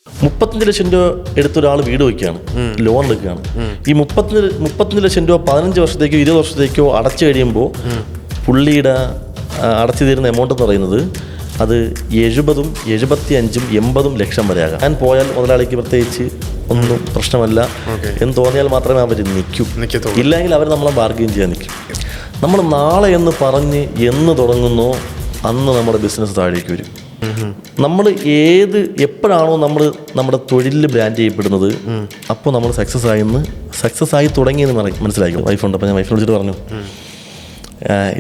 35 ലക്ഷം രൂപ എടുത്തൊരാൾ വീട് വയ്ക്കുകയാണ്, ലോൺ എടുക്കുകയാണ്. ഈ 35 ലക്ഷം രൂപ 15 വർഷത്തേക്കോ 20 വർഷത്തേക്കോ അടച്ചു കഴിയുമ്പോൾ പുള്ളിയുടെ അടച്ചു തീരുന്ന എമൗണ്ട് എന്ന് പറയുന്നത് അത് 70, 75, 80 ലക്ഷം വരെ ആകാം. ഞാൻ പോയാൽ മുതലാളിക്ക് പ്രത്യേകിച്ച് ഒന്നും പ്രശ്നമല്ല എന്ന് തോന്നിയാൽ മാത്രമേ അവർ നിൽക്കൂ. ഇല്ലെങ്കിൽ അവർ നമ്മളെ ബാർഗെയിൻ ചെയ്യാൻ നിൽക്കും. നമ്മൾ നാളെ എന്ന് പറഞ്ഞ് എന്ന് തുടങ്ങുന്നോ അന്ന് നമ്മുടെ ബിസിനസ് താഴേക്ക് വരും. നമ്മൾ എപ്പോഴാണോ നമ്മൾ നമ്മുടെ തൊഴിലിൽ ബ്രാൻഡ് ചെയ്യപ്പെടുന്നത് അപ്പോൾ നമ്മൾ സക്സസ് ആയി തുടങ്ങിയെന്ന് മനസ്സിലാക്കും. വൈഫുണ്ട്. അപ്പോൾ ഞാൻ വൈഫിനെ വിളിച്ചിട്ട് പറഞ്ഞു,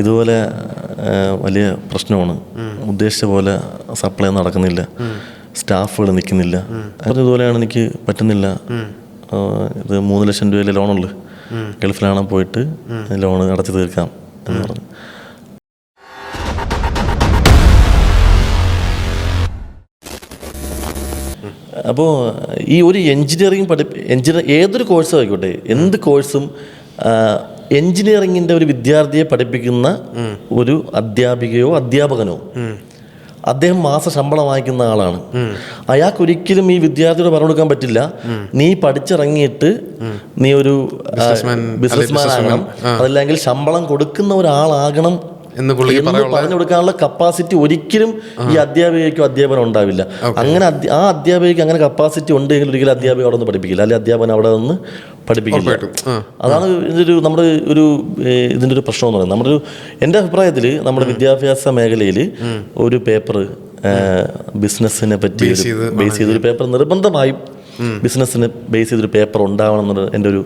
ഇതുപോലെ വലിയ പ്രശ്നമാണ്, ഉദ്ദേശിച്ച പോലെ സപ്ലൈ നടക്കുന്നില്ല, സ്റ്റാഫുകൾ നിൽക്കുന്നില്ല, ഇതുപോലെയാണ്, എനിക്ക് പറ്റുന്നില്ല, ഇത് 3 ലക്ഷം രൂപയിലെ ലോണുള്ളു, ഗൾഫിലാണ്, പോയിട്ട് ലോണ് അടച്ചു തീർക്കാം എന്ന് പറഞ്ഞു. അപ്പോൾ ഈ ഒരു എഞ്ചിനീയറിംഗ് ഏതൊരു കോഴ്സും ആയിക്കോട്ടെ, എന്ത് കോഴ്സും എഞ്ചിനീയറിംഗിൻ്റെ ഒരു വിദ്യാർത്ഥിയെ പഠിപ്പിക്കുന്ന ഒരു അധ്യാപികയോ അധ്യാപകനോ അദ്ദേഹം മാസ ശമ്പളം വാങ്ങിക്കുന്ന ആളാണ്. അയാൾക്കൊരിക്കലും ഈ വിദ്യാർത്ഥിയോട് പറഞ്ഞു കൊടുക്കാൻ പറ്റില്ല, നീ പഠിച്ചിറങ്ങിയിട്ട് നീ ഒരു ബിസിനസ്മാൻ ആകണം, അതല്ലെങ്കിൽ ശമ്പളം കൊടുക്കുന്ന ഒരാളാകണം എന്ന് പറഞ്ഞു കൊടുക്കാനുള്ള കപ്പാസിറ്റി ഒരിക്കലും ഈ അധ്യാപികയ്ക്കോ അധ്യാപനം ഉണ്ടാവില്ല. അങ്ങനെ ആ അധ്യാപികയ്ക്ക് അങ്ങനെ കപ്പാസിറ്റി ഉണ്ടെങ്കിൽ ഒരിക്കലും അധ്യാപിക അവിടെ നിന്ന് പഠിപ്പിക്കില്ല, അല്ലെങ്കിൽ അധ്യാപനം അവിടെ നിന്ന് പഠിപ്പിക്കില്ല. അതാണ് ഇതിൻ്റെ ഒരു പ്രശ്നം എന്ന് പറയുന്നത്. എൻ്റെ അഭിപ്രായത്തിൽ നമ്മുടെ വിദ്യാഭ്യാസ മേഖലയിൽ ഒരു പേപ്പർ ബിസിനസ്സിനെ പറ്റി ബേസ് ചെയ്തൊരു പേപ്പർ നിർബന്ധമായും ബിസിനസ്സിനെ ബേസ് ചെയ്തൊരു പേപ്പർ ഉണ്ടാവണം എന്നത് എൻ്റെ ഒരു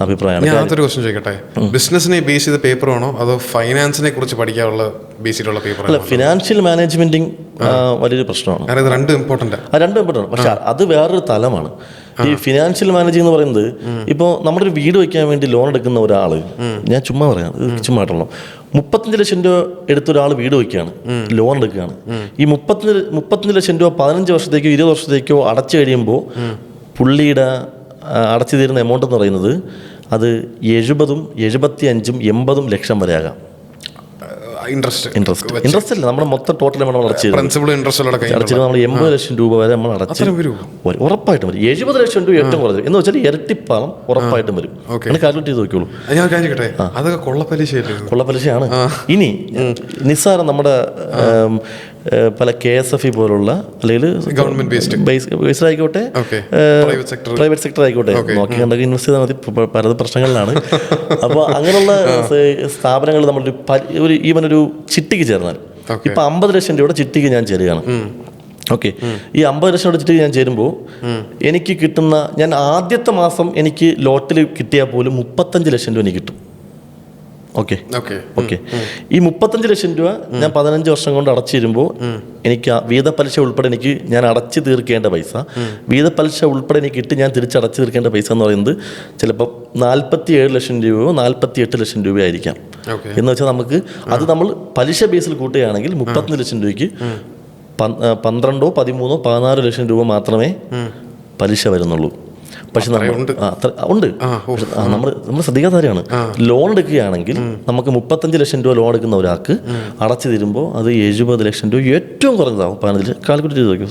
അഭിപ്രായമാണ്. ഞാനൊരു ക്വസ്റ്റ്യൻ ചോദിക്കട്ടെ, ബിസിനസ്സിനെ ബേസ് ചെയ്ത പേപ്പർ ആണോ അതോ ഫൈനാൻസിനെ കുറിച്ച് പഠിക്കാനുള്ള ബേസ് ചെയ്തിട്ടുള്ള പേപ്പർ? അല്ല, ഫിനാൻഷ്യൽ മാനേജ്മെന്റിങ് വലിയൊരു പ്രശ്നമാണ്. രണ്ടും ഇമ്പോർട്ടൻ്റ് ആണ്. പക്ഷെ അത് വേറൊരു തലമാണ്. ഈ ഫിനാൻഷ്യൽ മാനേജിംഗ് എന്ന് പറയുന്നത്, ഇപ്പോൾ നമ്മുടെ ഒരു വീട് വയ്ക്കാൻ വേണ്ടി ലോൺ എടുക്കുന്ന ഒരാൾ, ഞാൻ ചുമ്മാ പറയാം, ചുമ്മായിട്ടുള്ള 35 ലക്ഷം രൂപ എടുത്തൊരാൾ വീട് വയ്ക്കുകയാണ്, ലോൺ എടുക്കുകയാണ്. ഈ 35 ലക്ഷം രൂപ 15 വർഷത്തേക്കോ 20 വർഷത്തേക്കോ അടച്ചു കഴിയുമ്പോൾ പുള്ളിയുടെ അടച്ചു തീരുന്ന എമൗണ്ട് എന്ന് പറയുന്നത് അത് 70, 75, 80 ലക്ഷം വരെ ആകാം. ഇൻട്രസ്റ്റ് അല്ല, നമ്മുടെ മൊത്തം ടോട്ടൽ നമ്മൾ അടച്ചിരുന്നത് നമ്മൾ 80 ലക്ഷം രൂപ വരെ നമ്മൾ അടച്ചു ഉറപ്പായിട്ടും വരും. 70 ലക്ഷം രൂപ ഏറ്റവും കുറഞ്ഞത് എന്ന് വെച്ചാൽ ഇരട്ടിപ്പാളം ഉറപ്പായിട്ടും വരും. കാൽക്കുലേറ്റ് ചെയ്ത് നോക്കിയോളൂ. കൊള്ളപ്പലിശയാണ്. ഇനി നിസ്സാരം നമ്മുടെ പല KSFE പോലുള്ള അല്ലെങ്കിൽ ഗവൺമെന്റ് ബേസ്ഡ് ആയിക്കോട്ടെ, പ്രൈവറ്റ് സെക്ടർ ആയിക്കോട്ടെ, നോക്കി കണ്ടൊക്കെ ഇൻവെസ്റ്റ് ചെയ്താൽ മതി, പല പ്രശ്നങ്ങളിലാണ്. അപ്പോൾ അങ്ങനെയുള്ള സ്ഥാപനങ്ങൾ നമ്മളൊരു ഈവൻ ഒരു ചിട്ടിക്ക് ചേർന്നാൽ, ഇപ്പം 50 ലക്ഷം രൂപയുടെ ചിട്ടിക്ക് ഞാൻ ചേരുകയാണ്. ഓക്കെ, ഈ 50 ലക്ഷം രൂപയുടെ ചിട്ടിക്ക് ഞാൻ ചേരുമ്പോൾ എനിക്ക് കിട്ടുന്ന, ഞാൻ ആദ്യത്തെ മാസം എനിക്ക് ലോട്ടിൽ കിട്ടിയാൽ പോലും 35 ലക്ഷം രൂപ എനിക്ക് കിട്ടും. ഓക്കെ, ഈ 35 ലക്ഷം രൂപ ഞാൻ 15 വർഷം കൊണ്ട് അടച്ചു തരുമ്പോൾ എനിക്ക് വീതപ്പലിശ ഉൾപ്പെടെ ഞാൻ അടച്ചു തീർക്കേണ്ട പൈസ, വീതപ്പലിശ ഉൾപ്പെടെ എനിക്ക് ഇട്ട് ഞാൻ തിരിച്ചടച്ചു തീർക്കേണ്ട പൈസ എന്ന് പറയുന്നത് ചിലപ്പോൾ 47 ലക്ഷം രൂപയോ 48 ലക്ഷം രൂപയായിരിക്കാം. എന്ന് വെച്ചാൽ നമുക്ക് അത് നമ്മൾ പലിശ ബേസിൽ കൂട്ടുകയാണെങ്കിൽ 35 ലക്ഷം രൂപയ്ക്ക് 12, 13, 14 ലക്ഷം രൂപ മാത്രമേ പലിശ വരുന്നുള്ളൂ. പക്ഷെ ഉണ്ട്. നമ്മൾ ശ്രദ്ധിക്കാത്ത കാര്യമാണ്, ലോൺ എടുക്കുകയാണെങ്കിൽ നമുക്ക് 35 ലക്ഷം രൂപ ലോൺ എടുക്കുന്ന ഒരാൾക്ക് അടച്ചു തരുമ്പോൾ അത് 70 ലക്ഷം രൂപ ഏറ്റവും കുറഞ്ഞതാവും. 15 കാൽക്കുലേറ്റ് ചെയ്ത് നോക്കിയോ,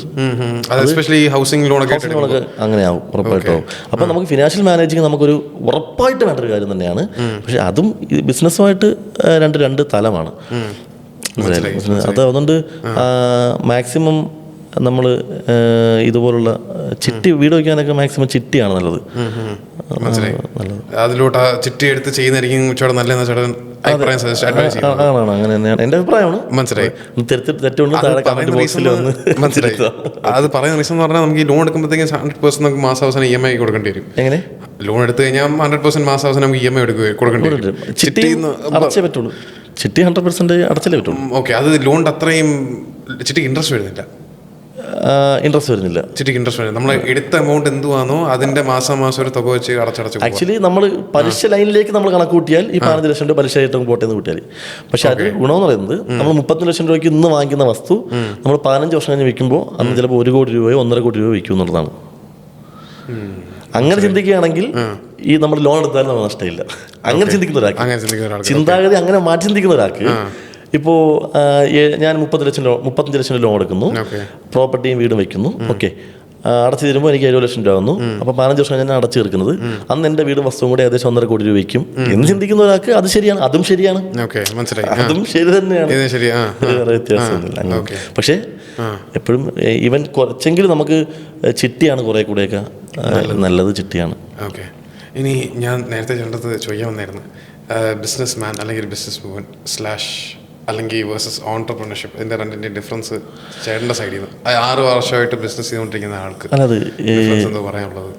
ഹൗസിംഗ് ലോണൊക്കെ അങ്ങനെയാവും, ഉറപ്പായിട്ടും. അപ്പം നമുക്ക് ഫിനാൻഷ്യൽ മാനേജിങ് നമുക്കൊരു ഉറപ്പായിട്ട് വേണ്ട ഒരു കാര്യം തന്നെയാണ്. പക്ഷെ അതും ബിസിനസ്സുമായിട്ട് രണ്ട് തലമാണ്. അത് അതുകൊണ്ട് മാക്സിമം നമ്മൾ ഇതുപോലുള്ള ചിട്ടി വീട് വയ്ക്കാനൊക്കെ മാക്സിമം ചിട്ടിയാണ് നല്ലത്. അതിലോട്ട് ചിട്ടി എടുത്ത് ചെയ്യുന്നതായിരിക്കും നല്ലതെന്ന് അങ്ങനെ തന്നെയാണ് എൻ്റെ അഭിപ്രായമാണ്. മനസ്സിലായി. അത് പറയുന്ന റീസൺ എന്ന് പറഞ്ഞാൽ നമുക്ക് ഈ ലോൺ എടുക്കുമ്പോഴത്തേക്കും 100% നമുക്ക് മാസാവസാനം EMI കൊടുക്കേണ്ടി വരും. എങ്ങനെ ലോൺ എടുത്തു കഴിഞ്ഞാൽ 100% മാസാവസാനം നമുക്ക് EMI കൊടുക്കേണ്ടി വരും. ചിട്ടി അടച്ചേ പറ്റുള്ളൂ. ചിട്ടി 100% അടച്ചല്ലേ പറ്റുള്ളൂ. ഓക്കെ, അത് ലോണിന്റെ അത്രയും ചിട്ടിക്ക് ഇൻട്രസ്റ്റ് വരുന്നില്ല. ചിട്ടിക്ക് ഇൻട്രസ്റ്റ് വരുന്നില്ല. നമ്മൾ എടുത്ത എമൗണ്ട് എന്തുവാണോ അതിന്റെ മാസം ഒരു തുക വെച്ച് അടച്ചടച്ച് ആക്ച്വലി നമ്മൾ പലിശ ലൈനിലേക്ക് നമ്മൾ കണക്ക് കൂട്ടിയാൽ ഈ 15 ലക്ഷം രൂപ പലിശ ആയിട്ട് പോട്ടെ എന്ന് കൂട്ടിയാൽ, പക്ഷെ അത് ഗുണമെന്ന് പറയുന്നത് നമ്മൾ 35 ലക്ഷം രൂപയ്ക്ക് ഇന്ന് വാങ്ങിക്കുന്ന വസ്തു നമ്മൾ 15 വർഷം കഴിഞ്ഞ് വിൽക്കുമ്പോൾ അന്ന് ചിലപ്പോൾ 1 കോടി രൂപയോ 1.5 കോടി രൂപയോ വിൽക്കും എന്നുള്ളതാണ്. അങ്ങനെ ചിന്തിക്കുകയാണെങ്കിൽ ഈ നമ്മൾ ലോൺ എടുത്താലും നമ്മൾ നഷ്ടമില്ല. അങ്ങനെ ചിന്തിക്കുന്ന ഒരാൾക്ക്, ചിന്താഗതി അങ്ങനെ മാറ്റി ചിന്തിക്കുന്ന ഒരാൾക്ക്, ഇപ്പോൾ ഞാൻ 35 ലക്ഷം ലോൺ എടുക്കുന്നു, പ്രോപ്പർട്ടിയും വീടും വയ്ക്കുന്നു. ഓക്കെ, അടച്ചു തീരുമ്പോൾ എനിക്ക് 70 ലക്ഷം രൂപ വന്നു. അപ്പോൾ 15 വർഷം ഞാൻ അടച്ചു തീർക്കുന്നത്. അന്ന് എൻ്റെ വീടും വസ്തുവും കൂടെ ഏകദേശം 1.5 കോടി രൂപയ്ക്കും എന്ന് ചിന്തിക്കുന്ന ഒരാൾക്ക് അത് ശരിയാണ്, അതും ശരിയാണ്, അതും ശരി തന്നെയാണ്, വേറെ വ്യത്യാസമൊന്നുമില്ല. പക്ഷേ എപ്പോഴും ഈവൻ കുറച്ചെങ്കിലും നമുക്ക് ചിട്ടിയാണ് കുറേ കൂടെയൊക്കെ നല്ലത്, ചിട്ടിയാണ്. ഓക്കെ. ഇനി ഞാൻ നേരത്തെ ചേട്ടത് ചോദിക്കാൻ വന്നായിരുന്നു, ബിസിനസ് മാൻ അല്ലെങ്കിൽ ബിസിനസ് വുമൻ സ്ലാഷ് അല്ലെങ്കിൽ വേഴ്സസ് ഓൺടർപ്രണർഷിപ്പ്, ഇതിൻ്റെ രണ്ടിൻ്റെ ഡിഫറൻസ് ചേട്ടൻ്റെ സൈഡിൽ നിന്ന് 6 വർഷമായിട്ട് ബിസിനസ് ചെയ്തുകൊണ്ടിരിക്കുന്ന ആൾക്ക് എന്താ പറയാനുള്ളത്?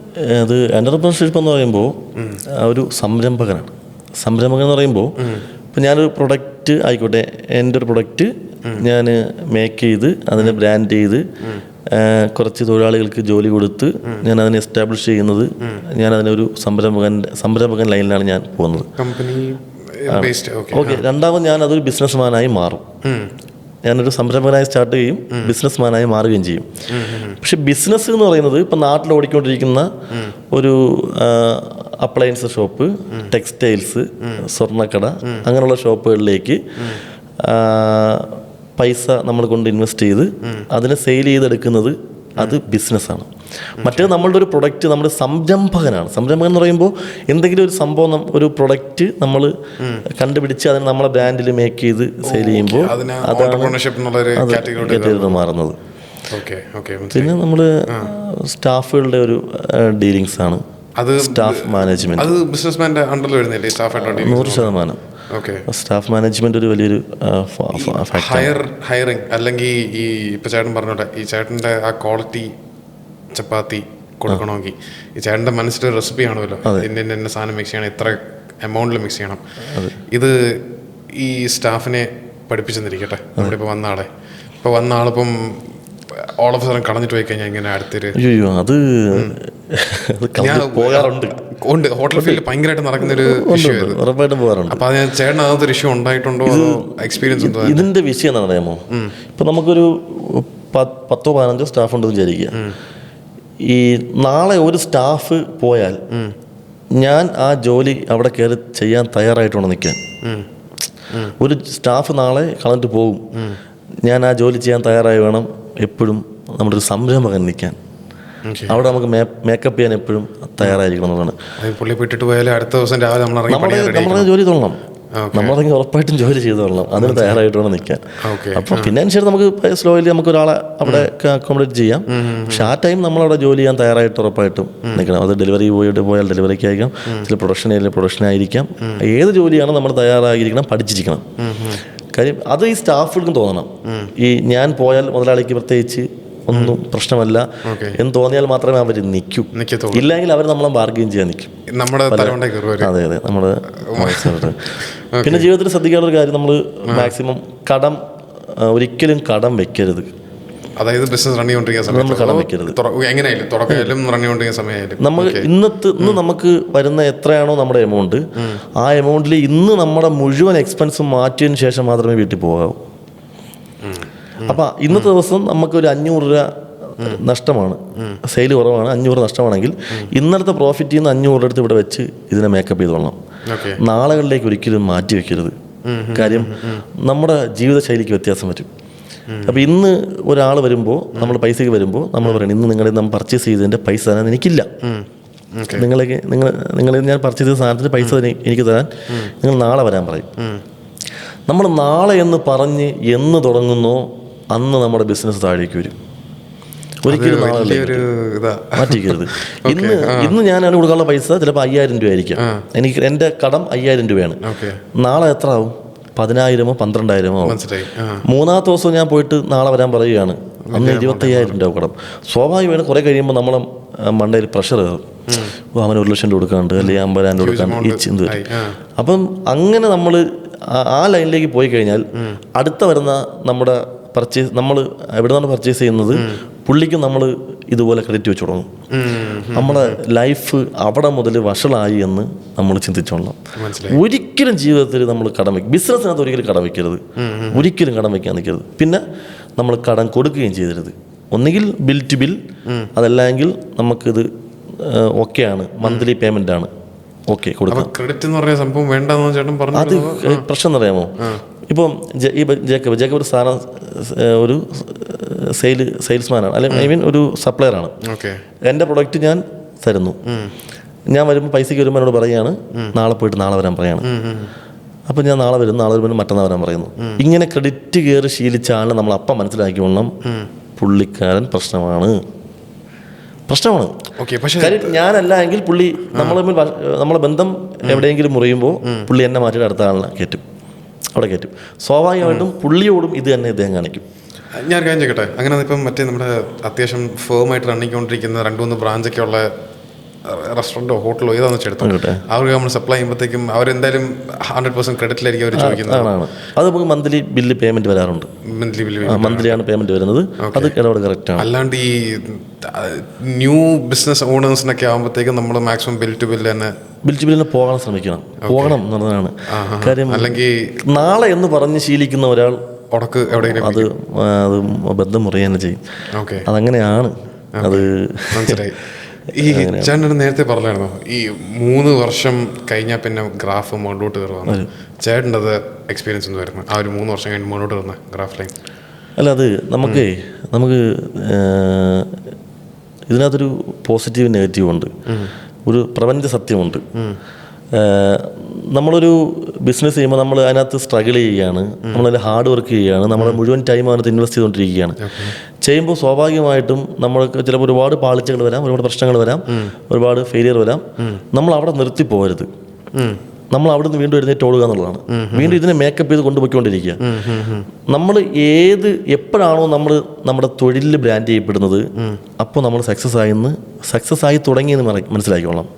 അത് എൻ്റർപ്രണർഷിപ്പ് എന്ന് പറയുമ്പോൾ ഒരു സംരംഭകനാണ്. സംരംഭകൻ എന്ന് പറയുമ്പോൾ ഇപ്പം ഞാനൊരു പ്രൊഡക്റ്റ് ആയിക്കോട്ടെ, എൻ്റെ ഒരു പ്രൊഡക്റ്റ് ഞാൻ മേക്ക് ചെയ്ത് അതിനെ ബ്രാൻഡ് ചെയ്ത് കുറച്ച് തൊഴിലാളികൾക്ക് ജോലി കൊടുത്ത് ഞാൻ അതിനെ എസ്റ്റാബ്ലിഷ് ചെയ്യുന്നത്, ഞാൻ അതിനൊരു സംരംഭകൻ ലൈനിലാണ് ഞാൻ പോകുന്നത്. ഓക്കെ. രണ്ടാമത് ഞാൻ അതൊരു ബിസിനസ്മാനായി മാറും. ഞാനൊരു സംരംഭകനായി സ്റ്റാർട്ട് ചെയ്യും, ബിസിനസ്മാനായി മാറുകയും ചെയ്യും. പക്ഷെ ബിസിനസ് എന്ന് പറയുന്നത് ഇപ്പം നാട്ടിൽ ഓടിക്കൊണ്ടിരിക്കുന്ന ഒരു അപ്ലയൻസ് ഷോപ്പ്, ടെക്സ്റ്റൈൽസ്, സ്വർണ്ണക്കട, അങ്ങനെയുള്ള ഷോപ്പുകളിലേക്ക് പൈസ നമ്മൾ കൊണ്ട് ഇൻവെസ്റ്റ് ചെയ്ത് അതിനെ സെയിൽ ചെയ്തെടുക്കുന്നത് അത് ബിസിനസ്സാണ്. മറ്റേത് നമ്മളുടെ ഒരു പ്രൊഡക്റ്റ്, നമ്മുടെ സംരംഭകനാണ്. സംരംഭകൻ എന്ന് പറയുമ്പോൾ എന്തെങ്കിലും ഒരു സംഭവം, ഒരു പ്രൊഡക്റ്റ് നമ്മൾ കണ്ടുപിടിച്ച് അതിനെ നമ്മളെ ബ്രാൻഡിൽ മേക്ക് ചെയ്ത് സെയിൽ ചെയ്യുമ്പോൾ അതാണ് മാറുന്നത്. പിന്നെ നമ്മൾ സ്റ്റാഫുകളുടെ ഒരു ഡീലിങ്സ് ആണ്, സ്റ്റാഫ് മാനേജ്മെന്റ്. 100% സ്റ്റാഫ് മാനേജ്മെന്റ് ഒരു വലിയൊരു ഹയറിംഗ്. അല്ലെങ്കിൽ ഈ ഇപ്പൊ ചേട്ടൻ പറഞ്ഞോട്ടെ, ഈ ചേട്ടൻ്റെ ആ ക്വാളിറ്റി ചപ്പാത്തി കൊടുക്കണമെങ്കിൽ ഈ ചേട്ടൻ്റെ മനസ്സിലൊരു റെസിപ്പി ആണല്ലോ, ഇന്ന സാധനം മിക്സ് ചെയ്യണം, ഇത്ര എമൗണ്ടിൽ മിക്സ് ചെയ്യണം. ഇത് ഈ സ്റ്റാഫിനെ പഠിപ്പിച്ചെന്നിരിക്കട്ടെ, നമ്മുടെ ഇപ്പോൾ വന്ന ആളിപ്പം ഓൾ ഓഫ് സഡൻ കളഞ്ഞിട്ട് പോയി കഴിഞ്ഞാൽ ഇങ്ങനെ അടുത്തൊരു ഉണ്ട് ഹോട്ടൽ ഫീൽഡ് ഭയങ്കരമായിട്ട് നടക്കുന്നൊരു ഇഷ്യൂ ആയിരുന്നു. അപ്പൊ അത് ചേട്ടൻ അതൊരു ഇഷ്യൂ ഉണ്ടായിട്ടുണ്ടോ, എക്സ്പീരിയൻസ് ഉണ്ടോ? ഇതിന്റെ വിഷയം എന്താണെന്ന് അറിയാമോ? ഇപ്പൊ നമുക്കൊരു 10-15 സ്റ്റാഫ് ഉണ്ടെന്ന് വിചാരിക്കുക. ഈ നാളെ ഒരു സ്റ്റാഫ് പോയാൽ ഞാൻ ആ ജോലി അവിടെ കയറി ചെയ്യാൻ തയ്യാറായിട്ടാണ് നിൽക്കാൻ. ഒരു സ്റ്റാഫ് നാളെ കളഞ്ഞിട്ട് പോകും, ഞാൻ ആ ജോലി ചെയ്യാൻ തയ്യാറായി വേണം എപ്പോഴും നമ്മുടെ ഒരു സംരംഭകൻ നിൽക്കാൻ. അവിടെ നമുക്ക് മേക്കപ്പ് ചെയ്യാൻ എപ്പോഴും തയ്യാറായിരിക്കണം എന്നുള്ളതാണ്. നമ്മളെ ജോലി തോന്നണം, നമ്മളതെങ്കിൽ ഉറപ്പായിട്ടും ജോലി ചെയ്തു കൊള്ളണം, അതിന് തയ്യാറായിട്ട് വേണം നിൽക്കാൻ. അപ്പം പിന്നെ അനുസരിച്ച് നമുക്ക് സ്ലോലി നമുക്ക് ഒരാളെ അവിടെ അക്കോമഡേറ്റ് ചെയ്യാം. പക്ഷെ ആ ടൈം നമ്മളവിടെ ജോലി ചെയ്യാൻ തയ്യാറായിട്ട് ഉറപ്പായിട്ടും നിൽക്കണം. അത് ഡെലിവറി പോയാൽ ഡെലിവറിക്ക് ആയിരിക്കാം, ചില പ്രൊഡക്ഷനായിരിക്കാം. ഏത് ജോലിയാണ് നമ്മൾ തയ്യാറായിരിക്കണം, പഠിച്ചിരിക്കണം. കാര്യം അത് ഈ സ്റ്റാഫുകൾക്കും തോന്നണം. ഈ ഞാൻ പോയാൽ മുതലാളിക്ക് പ്രത്യേകിച്ച് ഒന്നും പ്രശ്നമല്ല എന്ന് തോന്നിയാൽ മാത്രമേ അവർ നിൽക്കൂ. ഇല്ലെങ്കിൽ അവർ നമ്മളെ ബാർഗെയിൻ ചെയ്യാൻ നിൽക്കും. അതെ നമ്മുടെ പിന്നെ ജീവിതത്തിൽ ശ്രദ്ധിക്കാനുള്ള ഒരു കാര്യം, നമ്മൾ മാക്സിമം ഒരിക്കലും കടം വെക്കരുത്. അതായത് ബിസിനസ് റൺ നമ്മൾ കടം വെക്കരുത്. നമ്മൾ ഇന്ന് നമുക്ക് വരുന്ന എത്രയാണോ നമ്മുടെ എമൗണ്ട്, ആ എമൗണ്ടിൽ ഇന്ന് നമ്മുടെ മുഴുവൻ എക്സ്പെൻസും മാറ്റിയതിന് ശേഷം മാത്രമേ വീട്ടിൽ പോകാവൂ. അപ്പം ഇന്നത്തെ ദിവസം നമുക്കൊരു 500 രൂപ നഷ്ടമാണ്, സെയിൽ കുറവാണ്, 500 നഷ്ടമാണെങ്കിൽ ഇന്നലത്തെ പ്രോഫിറ്റിൽ നിന്ന് 500 എടുത്ത് ഇവിടെ വെച്ച് ഇതിനെ മേക്കപ്പ് ചെയ്തോളണം. നാളുകളിലേക്ക് ഒരിക്കലും മാറ്റി വെക്കരുത്. കാര്യം നമ്മുടെ ജീവിതശൈലിക്ക് വ്യത്യാസം വരും. അപ്പോൾ ഇന്ന് ഒരാൾ വരുമ്പോൾ, നമ്മൾ പൈസയ്ക്ക് വരുമ്പോൾ നമ്മൾ പറയണം, ഇന്ന് നമ്മൾ പർച്ചേസ് ചെയ്തതിൻ്റെ പൈസ തരാൻ എനിക്കില്ല, നിങ്ങൾ ഞാൻ പർച്ചേസ് ചെയ്ത സാധനത്തിന് പൈസ എനിക്ക് തരാൻ നിങ്ങൾ നാളെ വരാൻ പറയും. നമ്മൾ നാളെ എന്ന് പറഞ്ഞ് എന്ന് തുടങ്ങുന്നോ അന്ന് നമ്മുടെ ബിസിനസ് താഴേക്ക് വരും. ഒരിക്കലും നാളെ മാറ്റിക്കരുത്. ഇന്ന് ഞാൻ അതിന് കൊടുക്കാനുള്ള പൈസ ചിലപ്പോൾ 5000 രൂപ ആയിരിക്കാം. എനിക്ക് എൻ്റെ കടം 5000 രൂപയാണ്. നാളെ എത്ര ആവും? 10,000-ഓ 12,000-ഓ ആവും. മൂന്നാമത്തെ ദിവസം ഞാൻ പോയിട്ട് നാളെ വരാൻ പറയുകയാണ്, അന്ന് 25,000 രൂപ കടം. സ്വാഭാവികമായിട്ട് കുറേ കഴിയുമ്പോൾ നമ്മളെ മണ്ടയിൽ പ്രഷർ കയറും. അവന് 1 ലക്ഷം രൂപ കൊടുക്കാണ്ട്, അല്ലെങ്കിൽ 50,000 രൂപ കൊടുക്കാണ്ട്, ഈ ചിന്ത വരും. അപ്പം അങ്ങനെ നമ്മൾ ആ ലൈനിലേക്ക് പോയി കഴിഞ്ഞാൽ അടുത്ത വരുന്ന നമ്മുടെ പർച്ചേസ്, നമ്മൾ എവിടെ നിന്നാണ് പർച്ചേസ് ചെയ്യുന്നത്, പുള്ളിക്ക് നമ്മൾ ഇതുപോലെ ക്രെഡിറ്റ് വെച്ച് തുടങ്ങും. നമ്മുടെ ലൈഫ് അവിടെ മുതൽ വഷളായി എന്ന് നമ്മൾ ചിന്തിച്ചോളണം. ഒരിക്കലും ജീവിതത്തിൽ നമ്മൾ കടം വയ്ക്കും. ബിസിനസ്സിനകത്ത് ഒരിക്കലും കടം വയ്ക്കരുത്, ഒരിക്കലും കടം വയ്ക്കാൻ നിൽക്കരുത്. പിന്നെ നമ്മൾ കടം കൊടുക്കുകയും ചെയ്തരുത്. ഒന്നുകിൽ ബിൽ ടു ബിൽ, അതല്ലെങ്കിൽ നമുക്കിത് ഓക്കെയാണ്, മന്ത്ലി പേയ്മെൻ്റ് ആണ്, ഓക്കെ കൊടുക്കാം. ക്രെഡിറ്റ് എന്ന് പറയുന്ന സംഭവം വേണ്ടെന്ന് ചേട്ടൻ പറഞ്ഞു. അത് പ്രശ്നം എന്നറിയാമോ? ഇപ്പം ജേക്കബ് ഒരു സാധനം, ഒരു സെയിൽസ്മാനാണ്, അല്ലെങ്കിൽ ഐ മീൻ ഒരു സപ്ലയറാണ്. എൻ്റെ പ്രൊഡക്റ്റ് ഞാൻ തരുന്നു, ഞാൻ വരുമ്പോൾ പൈസയ്ക്ക് വരുമ്പോൾ എന്നോട് പറയുകയാണ് നാളെ പോയിട്ട് നാളെ വരാൻ പറയാണ്. അപ്പോൾ ഞാൻ നാളെ വരുമ്പോൾ മറ്റന്നാൾ വരാൻ പറയുന്നു. ഇങ്ങനെ ക്രെഡിറ്റ് കയറി ശീലിച്ചാണ് നമ്മൾ അപ്പം മനസ്സിലാക്കിക്കൊള്ളണം പുള്ളിക്കാരൻ പ്രശ്നമാണ്. കാര്യം ഞാനല്ല എങ്കിൽ പുള്ളി നമ്മളെ ബന്ധം എവിടെയെങ്കിലും മുറിയുമ്പോൾ പുള്ളി എന്നെ മാറ്റിയിട്ട് അടുത്ത ആളിനെ അവിടെ കയറ്റും. സ്വാഭാവികമായിട്ടും പുള്ളിയോടും ഇത് തന്നെ ഇദ്ദേഹം കാണിക്കും. ഞാൻ കാര്യം ചോദിക്കട്ടെ, അങ്ങനെ ഇപ്പം മറ്റേ നമ്മുടെ അത്യാവശ്യം ഫേമായിട്ട് റണ്ണിക്കൊണ്ടിരിക്കുന്ന 2-3 ബ്രാഞ്ചൊക്കെ ഉള്ള റെസ്റ്റോറൻറ്റോ ഹോട്ടലോ ഏതാണെന്ന് വെച്ചെടുത്തു, അവർക്ക് നമ്മൾ സപ്ലൈ ചെയ്യുമ്പോഴത്തേക്കും അവരെന്തായാലും 100% ക്രെഡിറ്റിലായിരിക്കും അവർ ചോദിക്കുന്നത്. അത് നമുക്ക് മന്ത്ലി ബില്ല് പേയ്മെന്റ് വരാറുണ്ട്. മന്ത്ലിയാണ് പേയ്മെന്റ് വരുന്നത്. അത് ഇടപാട് കറക്റ്റ് ആണ്. അല്ലാണ്ട് ഈ ന്യൂ ബിസിനസ് ഓണേഴ്സിനൊക്കെ ആകുമ്പോഴത്തേക്കും നമ്മൾ മാക്സിമം ബിൽ ടു ബില്ല് തന്നെ പോകാൻ ശ്രമിക്കണം എന്നുള്ളതാണ് കാര്യം. അല്ലെങ്കിൽ നാളെ എന്ന് പറഞ്ഞ് ശീലിക്കുന്ന ഒരാൾ അത് ബന്ധം മുറിയാൻ ചെയ്യും. അതങ്ങനെയാണ്. അത് മനസ്സിലായി. ഈ ചേട്ടൻ നേരത്തെ പറഞ്ഞായിരുന്നോ ഈ 3 വർഷം കഴിഞ്ഞാൽ പിന്നെ ഗ്രാഫ് മുകളിലോട്ട് കയറുവാണ്. ചേട്ടൻ്റെ അത് എക്സ്പീരിയൻസ് ഒന്ന് വരുന്നത് ആ ഒരു 3 വർഷം കഴിഞ്ഞ് മുകളിലോട്ട് കയറുന്ന ഗ്രാഫ് ലൈൻ? അല്ല, അത് നമുക്ക് ഇതിനകത്തൊരു പോസിറ്റീവ് നെഗറ്റീവ് ഉണ്ട്, ഒരു പ്രപഞ്ച സത്യമുണ്ട്. നമ്മളൊരു ബിസിനസ് ചെയ്യുമ്പോൾ നമ്മൾ അതിനകത്ത് സ്ട്രഗിൾ ചെയ്യുകയാണ്, നമ്മളതിൽ ഹാർഡ് വർക്ക് ചെയ്യുകയാണ്, നമ്മുടെ മുഴുവൻ ടൈം അതിനകത്ത് ഇൻവെസ്റ്റ് ചെയ്തുകൊണ്ടിരിക്കുകയാണ്. ചെയ്യുമ്പോൾ സ്വാഭാവികമായിട്ടും നമ്മൾക്ക് ചിലപ്പോൾ ഒരുപാട് പാളിച്ചകൾ വരാം, ഒരുപാട് പ്രശ്നങ്ങൾ വരാം, ഒരുപാട് ഫെയിലിയർ വരാം. നമ്മൾ അവിടെ നിർത്തിപ്പോകരുത്. നമ്മൾ അവിടെ നിന്ന് വീണ്ടും എഴുന്നേറ്റ് ഓടുക എന്നുള്ളതാണ്. വീണ്ടും ഇതിനെ മേക്കപ്പ് ചെയ്ത് കൊണ്ടുപോയിക്കൊണ്ടിരിക്കുക. നമ്മൾ എപ്പോഴാണോ നമ്മൾ നമ്മുടെ തൊഴിലിൽ ബ്രാൻഡ് ചെയ്യപ്പെടുന്നത്, അപ്പോൾ നമ്മൾ സക്സസ് ആയി തുടങ്ങിയെന്ന് മനസ്സിലാക്കിക്കോളാം.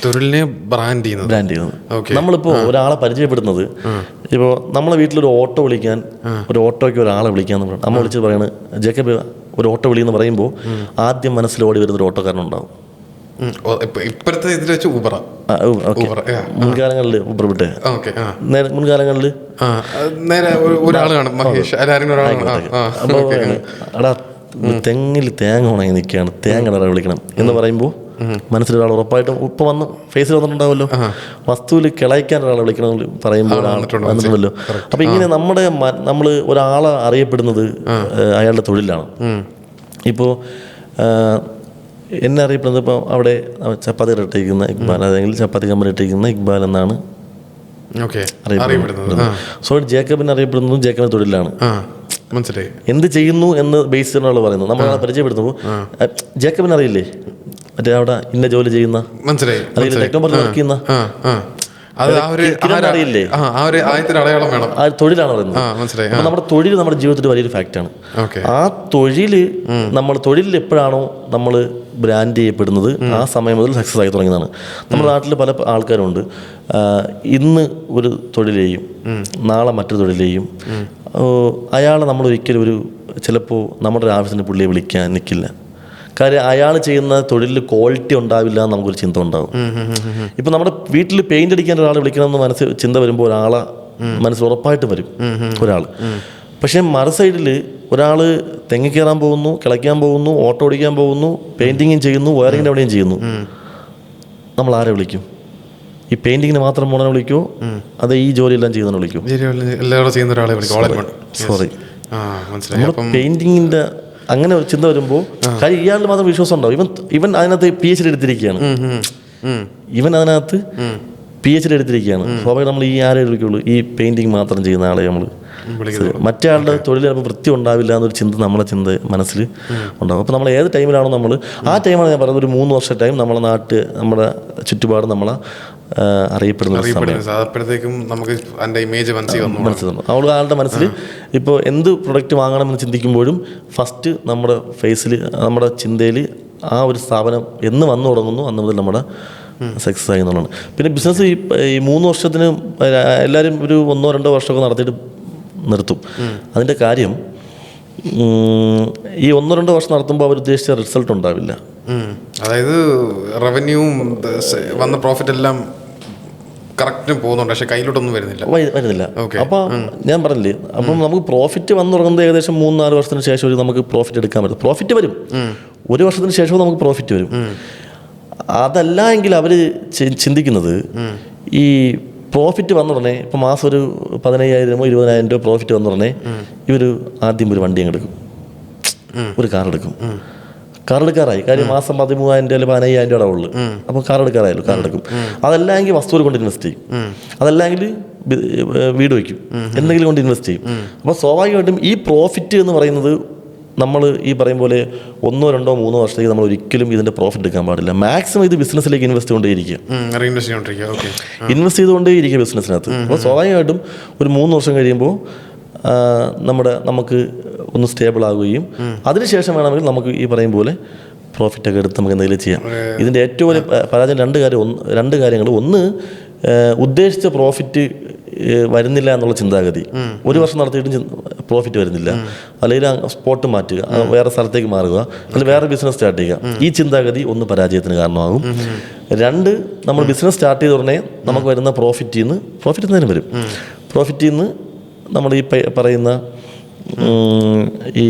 തൊഴിലിനെ ബ്രാൻഡ് ചെയ്യുന്നത്. നമ്മളിപ്പോൾ ഒരാളെ പരിചയപ്പെടുന്നത്, ഇപ്പോൾ നമ്മളെ വീട്ടിലൊരു ഓട്ടോ വിളിക്കാൻ, ഒരു ഓട്ടോയ്ക്ക് ഒരാളെ വിളിക്കാന്ന് പറഞ്ഞു അമ്മ വിളിച്ച് പറയണത് ജേക്കബ് ഒരു ഓട്ടോ വിളിയെന്ന് പറയുമ്പോൾ ആദ്യം മനസ്സിൽ ഓടി വരുന്നൊരു ഓട്ടോക്കാരനുണ്ടാവും. ഇപ്പോഴത്തെ ഇതിൽ വെച്ച് മുൻകാലങ്ങളിൽ ഊബർ വിട്ട് മുൻകാലങ്ങളിൽ അപ്പോൾ എടാ തെങ്ങിൽ തേങ്ങ ഉണങ്ങി നിൽക്കുകയാണ്, തേങ്ങ വിളിക്കണം എന്ന് പറയുമ്പോൾ മനസ്സിലൊരാൾ ഉറപ്പായിട്ടും ഇപ്പം വന്ന് ഫേസിൽ വന്നിട്ടുണ്ടാവുമല്ലോ. വസ്തുവിൽ കിളയ്ക്കാൻ ഒരാളെ വിളിക്കണം പറയുമ്പോൾ വന്നിട്ടുണ്ടല്ലോ. അപ്പം ഇങ്ങനെ നമ്മൾ ഒരാളെ അറിയപ്പെടുന്നത് അയാളുടെ തൊഴിലാണ്. ഇപ്പോൾ എന്നെ അറിയപ്പെടുന്നത് ഇപ്പോൾ അവിടെ ചപ്പാത്തി ഇട്ടിരിക്കുന്ന ഇക്ബാൽ, അല്ലെങ്കിൽ ചപ്പാത്തി കമ്പനി ഇട്ടിരിക്കുന്ന ഇക്ബാൽ എന്നാണ് അറിയപ്പെടുന്നത്. സോ ജേക്കബിന് അറിയപ്പെടുന്നതും ജേക്കബിൻ്റെ തൊഴിലാണ്. മനസ്സിലായി. എന്ത് ചെയ്യുന്നു എന്ന് ബേസ് ചെയ്താണ് പറയുന്നത്. നമ്മളെ പരിചയപ്പെടുത്തുമ്പോൾ ജേക്കബിന് അറിയില്ലേ മറ്റേ അവിടെ ഇന്ന ജോലി ചെയ്യുന്ന, അല്ലെങ്കിൽ ടെക്നോളജി വർക്ക് ചെയ്യുന്ന അറിയില്ലേ, ആ തൊഴിലാണ് പറയുന്നത്. നമ്മുടെ തൊഴിൽ നമ്മുടെ ജീവിതത്തിൽ വലിയൊരു ഫാക്റ്റാണ്. ആ തൊഴിലിൽ എപ്പോഴാണോ നമ്മൾ ബ്രാൻഡ് ചെയ്യപ്പെടുന്നത് ആ സമയം മുതൽ സക്സസ് ആയി തുടങ്ങിയതാണ്. നമ്മുടെ നാട്ടിൽ പല ആൾക്കാരുണ്ട്, ഇന്ന് ഒരു തൊഴിൽ ചെയ്യും, നാളെ മറ്റൊരു തൊഴിൽ ചെയ്യും. അയാളെ നമ്മൾ ഒരിക്കലും ചിലപ്പോൾ നമ്മുടെ ഒരു ആവശ്യത്തിന് പുള്ളിയെ വിളിക്കാൻ നിൽക്കില്ല. കാര്യം അയാൾ ചെയ്യുന്ന തൊഴിലിൽ ക്വാളിറ്റി ഉണ്ടാവില്ല എന്ന് നമുക്കൊരു ചിന്ത ഉണ്ടാവും. ഇപ്പം നമ്മുടെ വീട്ടിൽ പെയിന്റ് അടിക്കാൻ ഒരാളെ വിളിക്കണമെന്ന് ചിന്ത വരുമ്പോൾ ഒരാളെ മനസ്സിൽ ഉറപ്പായിട്ട് വരും ഒരാൾ. പക്ഷേ മറു സൈഡിൽ ഒരാൾ തെങ്ങ് കയറാൻ പോകുന്നു, കിളയ്ക്കാൻ പോകുന്നു, ഓട്ടോ ഓടിക്കാൻ പോകുന്നു, പെയിന്റിങ്ങും ചെയ്യുന്നു, വയറിങ്ങിൻ്റെ എവിടെയും ചെയ്യുന്നു. നമ്മൾ ആരെ വിളിക്കും? ഈ പെയിന്റിങ്ങിന് മാത്രം പോണെ വിളിക്കുമോ, അത് ഈ ജോലിയെല്ലാം ചെയ്യുന്ന വിളിക്കുമോ? സോറി, നമ്മൾ പെയിന്റിങ്ങിൻ്റെ അങ്ങനെ ഒരു ചിന്ത വരുമ്പോൾ കാര്യം ഇയാളിൽ മാത്രം വിശ്വാസം ഉണ്ടാവും. ഇവൻ അതിനകത്ത് PhD എടുത്തിരിക്കുകയാണ്. സ്വാഭാവികം നമ്മൾ ഈ ആരെ വിളിക്കുള്ളൂ? ഈ പെയിന്റിങ് മാത്രം ചെയ്യുന്ന ആളെ നമ്മൾ. മറ്റേ ആളുടെ തൊഴിൽ ചിലപ്പോൾ വൃത്തി ഉണ്ടാവില്ല എന്നൊരു ചിന്ത മനസ്സിൽ ഉണ്ടാകും. അപ്പോൾ നമ്മൾ ഏത് ടൈമിലാണോ ആ ടൈമാണ് ഞാൻ പറയുന്നത്, ഒരു 3 വർഷ ടൈം നമ്മുടെ ചുറ്റുപാട് നമ്മളെ അറിയപ്പെടുന്നപ്പോഴത്തേക്കും നമുക്ക് മനസ്സിലാവും. ആളുടെ മനസ്സിൽ ഇപ്പോൾ എന്ത് പ്രൊഡക്റ്റ് വാങ്ങണമെന്ന് ചിന്തിക്കുമ്പോഴും ഫസ്റ്റ് നമ്മുടെ ഫേസിൽ, നമ്മുടെ ചിന്തയിൽ ആ ഒരു സ്ഥാപനം എന്ന് വന്നു തുടങ്ങുന്നു അന്ന് മുതൽ നമ്മുടെ സക്സസ് ആയി എന്നുള്ളതാണ്. പിന്നെ ബിസിനസ് ഈ 3 വർഷത്തിന് എല്ലാവരും ഒരു 1-2 വർഷമൊക്കെ നടത്തിയിട്ട് നിർത്തും. അതിൻ്റെ കാര്യം ഈ 1-2 വർഷം നടത്തുമ്പോൾ അവർ ഉദ്ദേശിച്ച റിസൾട്ട് ഉണ്ടാവില്ല. അതായത് റവന്യൂവും വന്ന പ്രോഫിറ്റ് എല്ലാം കറക്റ്റ് പോകുന്നുണ്ട്, പക്ഷെ കയ്യിലോട്ടൊന്നും വരുന്നില്ല. അപ്പോൾ ഞാൻ പറഞ്ഞില്ലേ, അപ്പം നമുക്ക് പ്രോഫിറ്റ് വന്നു തുടങ്ങുന്നത് ഏകദേശം 3-4 വർഷത്തിന് ശേഷം നമുക്ക് പ്രോഫിറ്റ് എടുക്കാൻ പറ്റും. പ്രോഫിറ്റ് വരും, 1 വർഷത്തിന് ശേഷവും നമുക്ക് പ്രോഫിറ്റ് വരും. അതല്ല എങ്കിൽ അവർ ചിന്തിക്കുന്നത് ഈ പ്രോഫിറ്റ് വന്ന ഉടനെ, ഇപ്പോൾ മാസം ഒരു 15,000-20,000 രൂപ പ്രോഫിറ്റ് വന്ന ഉടനെ ഇവർ ആദ്യം ഒരു വണ്ടി അങ്ങ് എടുക്കും. ഒരു കാർ എടുക്കും. കാർ എടുക്കാറായി, കാര്യം മാസം 13,000 അല്ലെങ്കിൽ 15,000 രൂപ ഉള്ളു. അപ്പോൾ കാർ എടുക്കാറായല്ലോ, കാർ എടുക്കും. അതല്ലെങ്കിൽ വസ്തുവിൽ കൊണ്ട് ഇൻവെസ്റ്റ് ചെയ്യും, അതല്ലെങ്കിൽ വീട് വയ്ക്കും, എന്തെങ്കിലും കൊണ്ട് ഇൻവെസ്റ്റ് ചെയ്യും. അപ്പോൾ സ്വാഭാവികമായിട്ടും ഈ പ്രോഫിറ്റ് എന്ന് പറയുന്നത് നമ്മൾ ഈ പറയും പോലെ 1, 2, 3 വർഷത്തേക്ക് നമ്മൾ ഒരിക്കലും ഇതിൻ്റെ പ്രോഫിറ്റ് എടുക്കാൻ പാടില്ല. മാക്സിമം ഇത് ബിസിനസ്സിലേക്ക് ഇൻവെസ്റ്റ് ചെയ്തുകൊണ്ടേയിരിക്കുക, ഇൻവെസ്റ്റ് ചെയ്തുകൊണ്ടേയിരിക്കുക ബിസിനസ്സിനകത്ത്. അപ്പോൾ സ്വാഭാവികമായിട്ടും ഒരു 3 വർഷം കഴിയുമ്പോൾ നമുക്ക് ഒന്ന് സ്റ്റേബിൾ ആകുകയും അതിനുശേഷം വേണമെങ്കിൽ നമുക്ക് ഈ പറയും പോലെ പ്രോഫിറ്റൊക്കെ എടുത്ത് നമുക്ക് എന്തെങ്കിലും ചെയ്യാം. ഇതിൻ്റെ ഏറ്റവും വലിയ പരാജയം രണ്ട് കാര്യങ്ങൾ. ഒന്ന്, ഉദ്ദേശിച്ച പ്രോഫിറ്റ് വരുന്നില്ല എന്നുള്ള ചിന്താഗതി. 1 വർഷം നടത്തിയിട്ടും പ്രോഫിറ്റ് വരുന്നില്ല, അല്ലെങ്കിൽ സ്പോട്ട് മാറ്റുക, വേറെ സ്ഥലത്തേക്ക് മാറുക, അല്ലെങ്കിൽ വേറെ ബിസിനസ് സ്റ്റാർട്ട് ചെയ്യുക. ഈ ചിന്താഗതി ഒന്ന് പരാജയത്തിന് കാരണമാകും. 2, നമ്മൾ ബിസിനസ് സ്റ്റാർട്ട് ചെയ്ത ഉടനെ നമുക്ക് വരുന്ന പ്രോഫിറ്റിൽ നിന്ന് വരും. പ്രോഫിറ്റിൽ നിന്ന് നമ്മൾ ഈ പറയുന്ന ഈ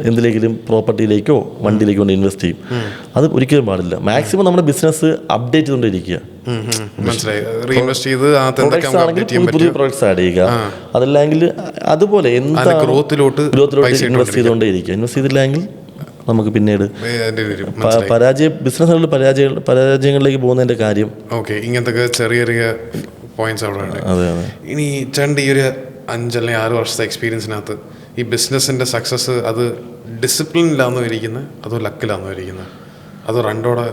എന്തിലെങ്കിലും പ്രോപ്പർട്ടിയിലേക്കോ വണ്ടിയിലേക്കോ കൊണ്ട് ഇൻവെസ്റ്റ് ചെയ്യും. അത് ഒരിക്കലും പാടില്ല. മാക്സിമം നമ്മുടെ ബിസിനസ് അപ്ഡേറ്റ് ചെയ്തുകൊണ്ടിരിക്കുക. പുതിയ പ്രോഡക്ട്സ് ആഡ് ചെയ്യുക, അതല്ലെങ്കിൽ അതുപോലെ എന്താണ് ഗ്രോത്തിലോട്ട് ഇൻവെസ്റ്റ് ചെയ്തുകൊണ്ടേയിരിക്കുക. ഇൻവെസ്റ്റ് ചെയ്തില്ലെങ്കിൽ നമുക്ക് പിന്നീട് ബിസിനസ്സുകളിൽ പരാജയങ്ങളിലേക്ക് പോകുന്നതിന്റെ കാര്യം ഇങ്ങനത്തെ ചെറിയ ചെറിയ പോയിന്റ്സ് അവിടെ ഉണ്ട്. അതെ അതെ. ഇനി ചേട്ടൻ്റെ ഈ ഒരു 5 അല്ലെങ്കിൽ 6 വർഷത്തെ എക്സ്പീരിയൻസിനകത്ത് ഈ ബിസിനസ്സിൻ്റെ സക്സസ് അത് ഡിസിപ്ലിനിലാണോ ഇരിക്കുന്നത്, അതോ ലക്കിലാണോ ഇരിക്കുന്നത്, അതോ രണ്ടോടെ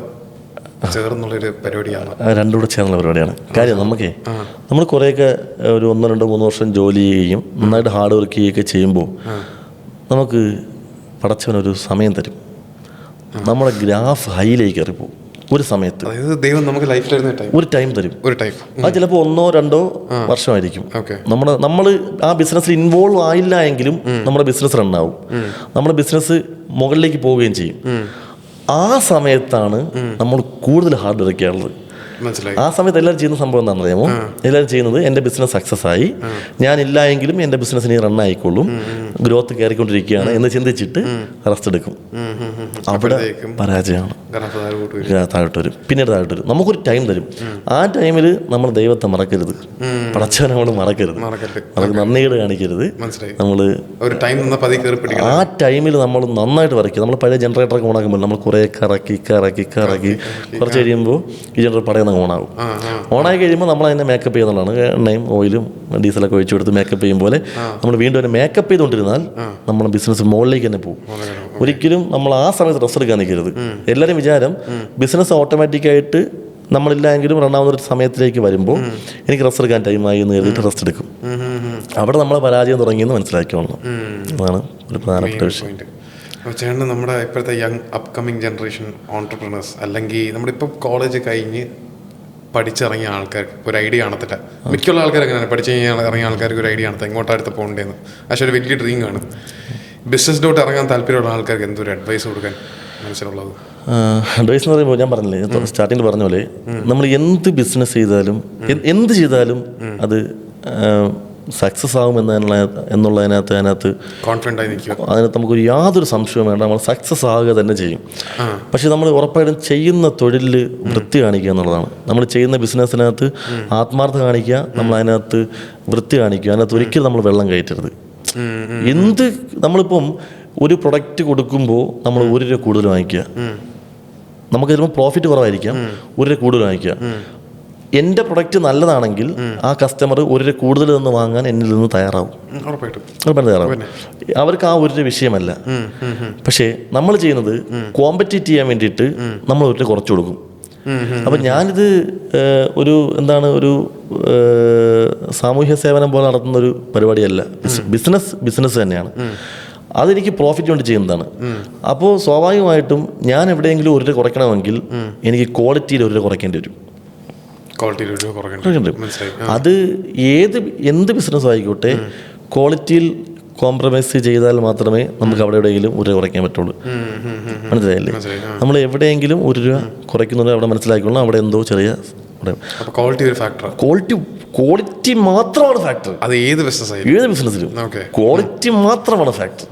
ചേർന്നുള്ളൊരു പരിപാടിയാണ്? രണ്ടുകൂടെ ചേർന്നുള്ള പരിപാടിയാണ്. കാര്യം നമ്മൾ കുറേയൊക്കെ ഒരു 1, 2, 3 വർഷം ജോലി ചെയ്യുകയും നന്നായിട്ട് ഹാർഡ് വർക്ക് ചെയ്യുകയൊക്കെ ചെയ്യുമ്പോൾ നമുക്ക് പടച്ചവനൊരു സമയം തരും. നമ്മുടെ ഗ്രാഫ് ഹൈയിലേക്ക് കയറിപ്പോകും ഒരു സമയത്ത്. ദൈവം നമുക്ക് ലൈഫിൽ ഒരു ടൈം തരും. അത് ചിലപ്പോൾ 1, 2 വർഷമായിരിക്കും. നമ്മൾ ആ ബിസിനസ്സിൽ ഇൻവോൾവ് ആയില്ല എങ്കിലും നമ്മുടെ ബിസിനസ് റണ്ണാവും, നമ്മുടെ ബിസിനസ് മുകളിലേക്ക് പോവുകയും ചെയ്യും. ആ സമയത്താണ് നമ്മൾ കൂടുതൽ ഹാർഡ് വർക്ക് ചെയ്യാനുള്ളത്. ആ സമയത്ത് എല്ലാവരും ചെയ്യുന്ന സംഭവം എന്താണെന്ന് അറിയാമോ? എല്ലാവരും ചെയ്യുന്നത്, എൻ്റെ ബിസിനസ് സക്സസ് ആയി, ഞാനില്ല എങ്കിലും എൻ്റെ ബിസിനസ്സിന് റൺ ആയിക്കൊള്ളും, ഗ്രോത്ത് കയറിക്കൊണ്ടിരിക്കുകയാണ് എന്ന് ചിന്തിച്ചിട്ട് റെസ്റ്റ് എടുക്കും. അവിടെ പരാജയമാണ്. താഴോട്ട് വരും, പിന്നീട് താഴോട്ട് വരും. നമുക്കൊരു ടൈം തരും. ആ ടൈമിൽ നമ്മൾ ദൈവത്തെ മറക്കരുത്, പടച്ചവനെ നമ്മൾ മറക്കരുത്, നമുക്ക് നന്ദികേട് കാണിക്കരുത്. നമ്മൾ ആ ടൈമിൽ നമ്മൾ നന്നായിട്ട് വരയ്ക്കുക. നമ്മൾ പഴയ ജനറേറ്ററൊക്കെ ഓണാക്കുമ്പോൾ നമ്മൾ കുറേ കറക്കി കുറച്ച് കഴിയുമ്പോൾ ഈ ജനറേറ്റർ പടയുന്ന ഓണായി കഴിയുമ്പോൾ നമ്മൾ അതിനെ മേക്കപ്പ് ചെയ്യുന്നതാണ്. എണ്ണയും ഓയിലും ഡീസലൊക്കെ ഒഴിച്ചു കൊടുത്ത് മേക്കപ്പ് ചെയ്യും പോലെ നമ്മൾ വീണ്ടും അതിനെ മേക്കപ്പ് ചെയ്തുകൊണ്ടിരുന്നാൽ നമ്മുടെ ബിസിനസ് മുകളിലേക്ക് തന്നെ പോകും. ഒരിക്കലും നമ്മൾ ആ സമയത്ത് റെസ്റ്റ് എടുക്കാൻ നിൽക്കരുത്. എല്ലാവരും വിചാരം ബിസിനസ് ഓട്ടോമാറ്റിക്കായിട്ട് നമ്മളില്ലെങ്കിലും റണ്ണാവുന്ന ഒരു സമയത്തിലേക്ക് വരുമ്പോൾ എനിക്ക് റെസ്റ്റ് എടുക്കാൻ ടൈമായി എന്ന് കരുതിയിട്ട് റെസ്റ്റ് എടുക്കും. അവിടെ നമ്മളെ പരാജയം തുടങ്ങിയെന്ന് മനസ്സിലാക്കിയോളണം. അതാണ് ഒരു പ്രധാനപ്പെട്ട വിഷയം. ചേട്ടൻ നമ്മുടെ ഇപ്പോഴത്തെ യങ് അപ്കമിങ് ജനറേഷൻ ഓൺടർപ്രണേഴ്സ്, അല്ലെങ്കിൽ നമ്മളിപ്പോൾ കോളേജ് കഴിഞ്ഞ് പഠിച്ചിറങ്ങിയ ആൾക്കാർക്ക് ഒരു ഐഡിയ കാണത്തില്ല. മിക്കുള്ള ആൾക്കാർ അങ്ങനെയാണ്, പഠിച്ച് ഇറങ്ങിയ ആൾക്കാർക്ക് ഒരു ഐഡിയ കാണത്തില്ല എങ്ങോട്ടാ അടുത്ത് പോകേണ്ടതെന്ന്. പക്ഷേ ഒരു വലിയ ഡ്രീം കാണും. ബിസിനസ്സിലോട്ട് ഇറങ്ങാൻ താല്പര്യമുള്ള ആൾക്കാർക്ക് എന്തൊരു അഡ്വൈസ് കൊടുക്കാൻ മനസ്സിലുള്ളത്? അഡ്വൈസ് എന്ന് പറയുമ്പോൾ ഞാൻ പറഞ്ഞില്ലേ, സ്റ്റാർട്ടിങ്ങിൽ പറഞ്ഞ പോലെ നമ്മൾ എന്ത് ബിസിനസ് ചെയ്താലും എന്ത് ചെയ്താലും അത് സക്സസ് ആകും എന്നുള്ളതിനകത്ത് അതിനകത്ത് നമുക്കൊരു യാതൊരു സംശയവും വേണ്ട. നമ്മൾ സക്സസ് ആകുക തന്നെ ചെയ്യും. പക്ഷെ നമ്മൾ ഉറപ്പായിട്ടും ചെയ്യുന്ന തൊഴിലിൽ വൃത്തി കാണിക്കുക എന്നുള്ളതാണ്. നമ്മൾ ചെയ്യുന്ന ബിസിനസ്സിനകത്ത് ആത്മാർത്ഥത കാണിക്കുക, നമ്മൾ അതിനകത്ത് വൃത്തി കാണിക്കുക. അതിനകത്ത് ഒരിക്കലും നമ്മൾ വെള്ളം കയറ്റരുത്. നമ്മളിപ്പം ഒരു പ്രൊഡക്റ്റ് കൊടുക്കുമ്പോൾ നമ്മൾ 1 രൂപ കൂടുതൽ വാങ്ങിക്കുക, നമുക്ക് ചിലപ്പോൾ പ്രോഫിറ്റ് കുറവായിരിക്കാം, 1 രൂപ കൂടുതൽ വാങ്ങിക്കുക. എൻ്റെ പ്രൊഡക്റ്റ് നല്ലതാണെങ്കിൽ ആ കസ്റ്റമർ 1 രൂപ കൂടുതൽ നിന്ന് വാങ്ങാൻ എന്നിൽ നിന്ന് തയ്യാറാവും. അവർക്ക് ആ 1 രൂപ വിഷയമല്ല. പക്ഷേ നമ്മൾ ചെയ്യുന്നത് കോമ്പറ്റീറ്റ് ചെയ്യാൻ വേണ്ടിയിട്ട് നമ്മൾ 1 രൂപ കുറച്ച് കൊടുക്കും. അപ്പം ഞാനിത് ഒരു സാമൂഹ്യ സേവനം പോലെ നടത്തുന്നൊരു പരിപാടിയല്ല. ബിസിനസ് തന്നെയാണ്. അതെനിക്ക് പ്രോഫിറ്റ് കൊണ്ട് ചെയ്യുന്നതാണ്. അപ്പോൾ സ്വാഭാവികമായിട്ടും ഞാൻ എവിടെയെങ്കിലും 1 രൂപ കുറയ്ക്കണമെങ്കിൽ എനിക്ക് ക്വാളിറ്റിയിൽ 1 രൂപ കുറയ്ക്കേണ്ടി വരും. അത് എന്ത് ബിസിനസ് ആയിക്കോട്ടെ, ക്വാളിറ്റിയിൽ കോംപ്രമൈസ് ചെയ്താൽ മാത്രമേ നമുക്ക് അവിടെ എവിടെയെങ്കിലും 1 രൂപ കുറയ്ക്കാൻ പറ്റുള്ളൂ. മനസ്സിലായില്ലേ? നമ്മൾ എവിടെയെങ്കിലും 1 രൂപ കുറയ്ക്കുന്നുണ്ട് അവിടെ മനസ്സിലാക്കിക്കൊള്ളണം അവിടെ എന്തോ ചെറിയ ക്വാളിറ്റി മാത്രമാണ് ഫാക്ടർ. അത് ഏത് ബിസിനസ്സിലും ക്വാളിറ്റി മാത്രമാണ് ഫാക്ടർ.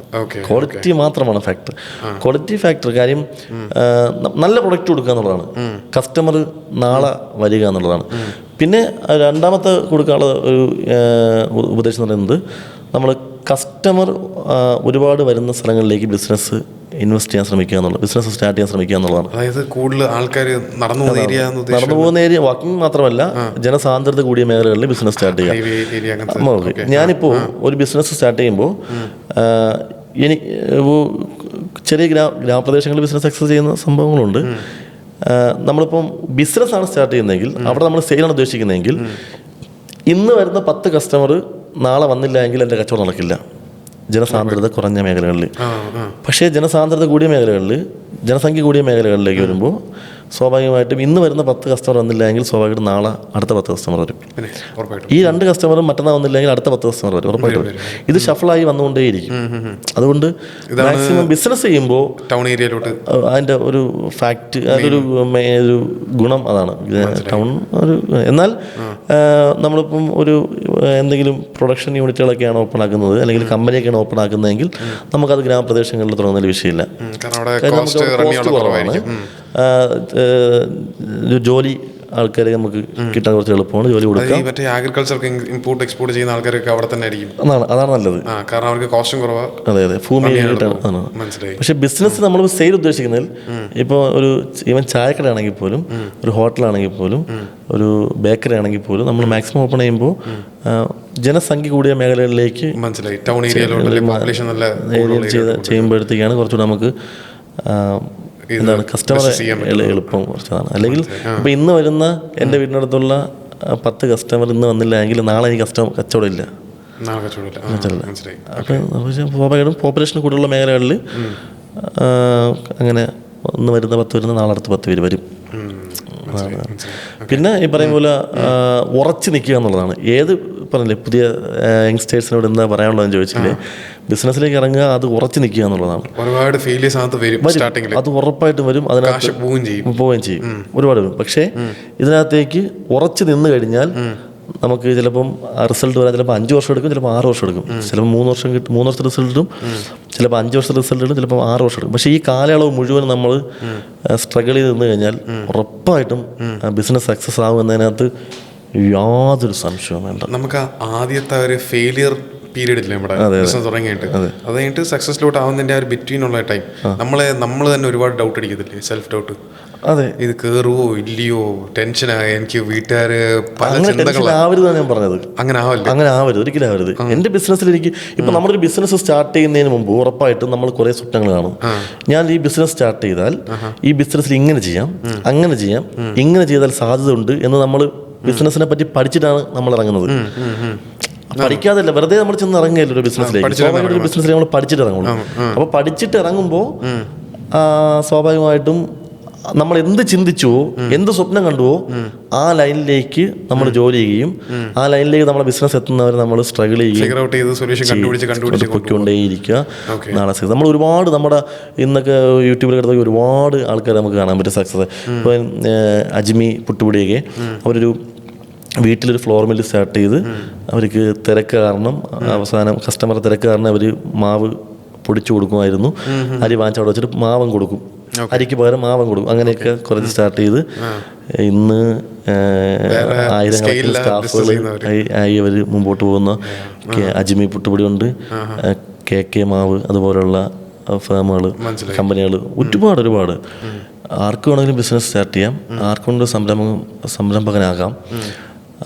ക്വാളിറ്റി ഫാക്ടർ കാര്യം നല്ല പ്രൊഡക്റ്റ് കൊടുക്കുക എന്നുള്ളതാണ്. കസ്റ്റമർ നാളെ വരിക എന്നുള്ളതാണ്. പിന്നെ രണ്ടാമത്തെ കൊടുക്കാനുള്ള ഒരു ഉപദേശം എന്ന് പറയുന്നത്, നമ്മൾ കസ്റ്റമർ ഒരുപാട് വരുന്ന സ്ഥലങ്ങളിലേക്ക് ബിസിനസ് ഇൻവെസ്റ്റ് ചെയ്യാൻ ശ്രമിക്കുക എന്നുള്ളത്, ബിസിനസ് സ്റ്റാർട്ട് ചെയ്യാൻ ശ്രമിക്കുക എന്നുള്ളതാണ്. അതായത് കൂടുതൽ ആൾക്കാർ നടന്നു പോകുന്ന ഏരിയ വാക്കിംഗ് മാത്രമല്ല, ജനസാന്ദ്രത കൂടിയ മേഖലകളിൽ ബിസിനസ് സ്റ്റാർട്ട് ചെയ്യാം. ഞാനിപ്പോൾ ഒരു ബിസിനസ് സ്റ്റാർട്ട് ചെയ്യുമ്പോൾ ചെറിയ ഗ്രാമപ്രദേശങ്ങളിൽ ബിസിനസ് സക്സസ് ചെയ്യുന്ന സംഭവങ്ങളുണ്ട്. നമ്മളിപ്പം ബിസിനസ്സാണ് സ്റ്റാർട്ട് ചെയ്യുന്നതെങ്കിൽ അവിടെ നമ്മൾ സെയിലാണ് ഉദ്ദേശിക്കുന്നതെങ്കിൽ ഇന്ന് വരുന്ന 10 കസ്റ്റമർ നാളെ വന്നില്ല എങ്കിൽ എൻ്റെ കച്ചവടം നടക്കില്ല ജനസാന്ദ്രത കുറഞ്ഞ മേഖലകളിൽ. പക്ഷേ ജനസാന്ദ്രത കൂടിയ മേഖലകളിൽ, ജനസംഖ്യ കൂടിയ മേഖലകളിലേക്ക് വരുമ്പോൾ സ്വാഭാവികമായിട്ടും ഇന്ന് വരുന്ന 10 കസ്റ്റമർ വന്നില്ല എങ്കിൽ സ്വാഭാവികമായിട്ടും നാളെ അടുത്ത 10 കസ്റ്റമർ വരും. ഈ 2 കസ്റ്റമറും മറ്റന്നാൾ വന്നില്ലെങ്കിൽ അടുത്ത 10 കസ്റ്റമർ വരും, ഉറപ്പായിട്ടും വരും. ഇത് ഷഫിളായി വന്നുകൊണ്ടേയിരിക്കും. അതുകൊണ്ട് മാക്സിമം ബിസിനസ് ചെയ്യുമ്പോൾ ടൗൺ ഏരിയയിലോട്ട് അതിൻ്റെ ഒരു ഫാക്ട്, അതൊരു ഒരു ഗുണം അതാണ്. ടൗൺ ഒരു എന്നാൽ നമ്മളിപ്പം ഒരു എന്തെങ്കിലും പ്രൊഡക്ഷൻ യൂണിറ്റുകളൊക്കെയാണ് ഓപ്പൺ ആക്കുന്നത് അല്ലെങ്കിൽ കമ്പനിയൊക്കെയാണ് ഓപ്പൺ ആക്കുന്നതെങ്കിൽ നമുക്കത് ഗ്രാമപ്രദേശങ്ങളിൽ തുടങ്ങുന്നതിൽ വിഷയമില്ല. നമുക്ക് കോസ്റ്റ് കുറവാണ്, ജോലി ആൾക്കാരെ നമുക്ക് കിട്ടാൻ കുറച്ച് എളുപ്പമാണ്, ജോലി കൊടുക്കാം. മറ്റേ അഗ്രികൾച്ചർക്ക് ഇമ്പോർട്ട് എക്സ്പോർട്ട് ചെയ്യുന്ന ആൾക്കാരൊക്കെ അവിടെ തന്നെ ആയിരിക്കും. അതാണ് നല്ലത്, കാരണം അവർക്ക് കോസ്റ്റും കുറവാ. അതെ ഭൂമി കിട്ടാണ്. പക്ഷെ ബിസിനസ് നമ്മൾ സെയിൽ ഉദ്ദേശിക്കുന്നതിൽ ഇപ്പോൾ ഒരു ഈവൻ ചായക്കട ആണെങ്കിൽ പോലും, ഒരു ഹോട്ടലാണെങ്കിൽ പോലും, ഒരു ബേക്കറി ആണെങ്കിൽ പോലും നമ്മൾ മാക്സിമം ഓപ്പൺ ചെയ്യുമ്പോൾ ജനസംഖ്യ കൂടിയ മേഖലകളിലേക്ക് ടൗൺ ചെയ്യുമ്പോഴത്തേക്കാണ് കുറച്ചുകൂടെ നമുക്ക് എന്താണ് കസ്റ്റമറെ എളുപ്പം കുറച്ചതാണ്. അല്ലെങ്കിൽ ഇപ്പം ഇന്ന് വരുന്ന എൻ്റെ വീടിനടുത്തുള്ള 10 കസ്റ്റമർ ഇന്ന് വന്നില്ല എങ്കിൽ നാളെ എനിക്ക് കച്ചവടം ഇല്ല. അപ്പം സ്വാഭാവികമായിട്ടും പോപ്പുലേഷൻ കൂടുതലുള്ള മേഖലകളിൽ അങ്ങനെ ഒന്ന് വരുന്ന 10 വരുന്ന നാളെ അടുത്ത് 10 പേര് വരും. പിന്നെ ഈ പറയും പോലെ ഉറച്ചു നിൽക്കുക എന്നുള്ളതാണ്. ഏത് പറഞ്ഞില്ലേ പുതിയ യങ്സ്റ്റേഴ്സിനോട് എന്താ പറയാനുള്ളതെന്ന് ചോദിച്ചാൽ ബിസിനസ്സിലേക്ക് ഇറങ്ങുക, അത് ഉറച്ചു നിൽക്കുക എന്നുള്ളതാണ്. ഒരുപാട് ഫെയിലിയേഴ്സ് അത് ഉറപ്പായിട്ടും വരും, അതിനകത്ത് പോവുകയും ചെയ്യും, ഒരുപാട് വരും. പക്ഷേ ഇതിനകത്തേക്ക് ഉറച്ചു നിന്ന് കഴിഞ്ഞാൽ നമുക്ക് ചിലപ്പം റിസൾട്ട് വരാൻ ചിലപ്പോൾ 5 വർഷം എടുക്കും, ചിലപ്പോൾ 6 വർഷം എടുക്കും, ചിലപ്പോൾ 3 വർഷം കിട്ടും, 3 വർഷത്തെ റിസൾട്ട് കിട്ടും, ചിലപ്പോൾ 5 വർഷത്തെ റിസൾട്ട് കിട്ടും, ചിലപ്പോൾ 6 വർഷം എടുക്കും. പക്ഷേ ഈ കാലയളവ് മുഴുവൻ നമ്മൾ സ്ട്രഗിൾ ചെയ്ത് നിന്ന് കഴിഞ്ഞാൽ ഉറപ്പായിട്ടും ബിസിനസ് സക്സസ് ആകുമെന്നതിനകത്ത് യാതൊരു സംശയവും വേണ്ട. നമുക്ക് ആദ്യത്തെ ഒരു ഫെയിലിയർ പീരീഡ് ഇല്ലേ നമ്മുടെ ബിസിനസ് തുടങ്ങിയിട്ട്, അത് കഴിഞ്ഞിട്ട് സക്സസിലോട്ട് ആവുന്നതിൻ്റെ ആ ഒരു ബിറ്റ്വീൻ ഉള്ള ടൈം നമ്മൾ തന്നെ ഒരുപാട് ഡൗട്ട് അടിക്കത്തില്ലേ, സെൽഫ് ഡൗട്ട്. അതെ, ഇത് കയറുവോ ഇല്ലയോ, ടെൻഷനായി എനിക്ക്, വീട്ടുകാര് ആവരുതാണ് ഞാൻ പറഞ്ഞത്. അങ്ങനെ ആവരുത്, ഒരിക്കലും ആവരുത്. എൻ്റെ ബിസിനസ്സിൽ എനിക്ക് ഇപ്പം നമ്മളൊരു ബിസിനസ് സ്റ്റാർട്ട് ചെയ്യുന്നതിന് മുമ്പ് ഉറപ്പായിട്ടും നമ്മൾ കുറേ സ്വപ്നങ്ങൾ കാണും. ഞാൻ ഈ ബിസിനസ് സ്റ്റാർട്ട് ചെയ്താൽ ഈ ബിസിനസ്സിൽ ഇങ്ങനെ ചെയ്യാം, അങ്ങനെ ചെയ്യാം, ഇങ്ങനെ ചെയ്താൽ സാധ്യത ഉണ്ട് എന്ന് നമ്മൾ ബിസിനസ്സിനെ പറ്റി പഠിച്ചിട്ടാണ് നമ്മൾ ഇറങ്ങുന്നത്. പഠിക്കാതല്ല, വെറുതെ നമ്മൾ ചെന്ന് ഇറങ്ങുകയല്ലോ ഒരു ബിസിനസ്സിലേക്ക്. ഒരു ബിസിനസ്സിൽ നമ്മൾ പഠിച്ചിട്ട് ഇറങ്ങുള്ളൂ. അപ്പോൾ പഠിച്ചിട്ട് ഇറങ്ങുമ്പോൾ സ്വാഭാവികമായിട്ടും നമ്മൾ എന്ത് ചിന്തിച്ചുവോ, എന്ത് സ്വപ്നം കണ്ടുവോ ആ ലൈനിലേക്ക് നമ്മൾ ജോലി ചെയ്യുകയും ആ ലൈനിലേക്ക് നമ്മുടെ ബിസിനസ് എത്തുന്നവരെ നമ്മൾ സ്ട്രഗിൾ ചെയ്യുകയും പൊയ്ക്കൊണ്ടേയിരിക്കുക. നാളെ നമ്മൾ ഒരുപാട് നമ്മുടെ ഇന്നൊക്കെ യൂട്യൂബിൽ കിടന്ന ഒരുപാട് ആൾക്കാർ നമുക്ക് കാണാൻ പറ്റും സക്സസ്. ഇപ്പം അജ്മി പുട്ടുപൊടിയൊക്കെ അവരൊരു വീട്ടിലൊരു ഫ്ലോർ മില്ല് സ്റ്റാർട്ട് ചെയ്ത് അവർക്ക് തിരക്ക് കാരണം, അവസാനം കസ്റ്റമർ തിരക്ക് കാരണം അവർ മാവ് പൊടിച്ചു കൊടുക്കുമായിരുന്നു. അരി വാങ്ങിച്ചവിടെ വെച്ചിട്ട് മാവൻ കൊടുക്കും, അരിക്ക് പകരം മാവൻ കൊടുക്കും. അങ്ങനെയൊക്കെ കുറച്ച് സ്റ്റാർട്ട് ചെയ്ത് ഇന്ന് ആയിരക്കണക്കിന് സ്റ്റാഫുകൾ ആയി അവർ മുമ്പോട്ട് പോകുന്ന അജ്മി പുട്ടുപൊടി ഉണ്ട്, KK മാവ്, അതുപോലുള്ള ഫേമുകൾ, കമ്പനികൾ ഒരുപാട്. ആർക്ക് വേണമെങ്കിലും ബിസിനസ് സ്റ്റാർട്ട് ചെയ്യാം, ആർക്കുകൊണ്ട് സംരംഭകനാകാം.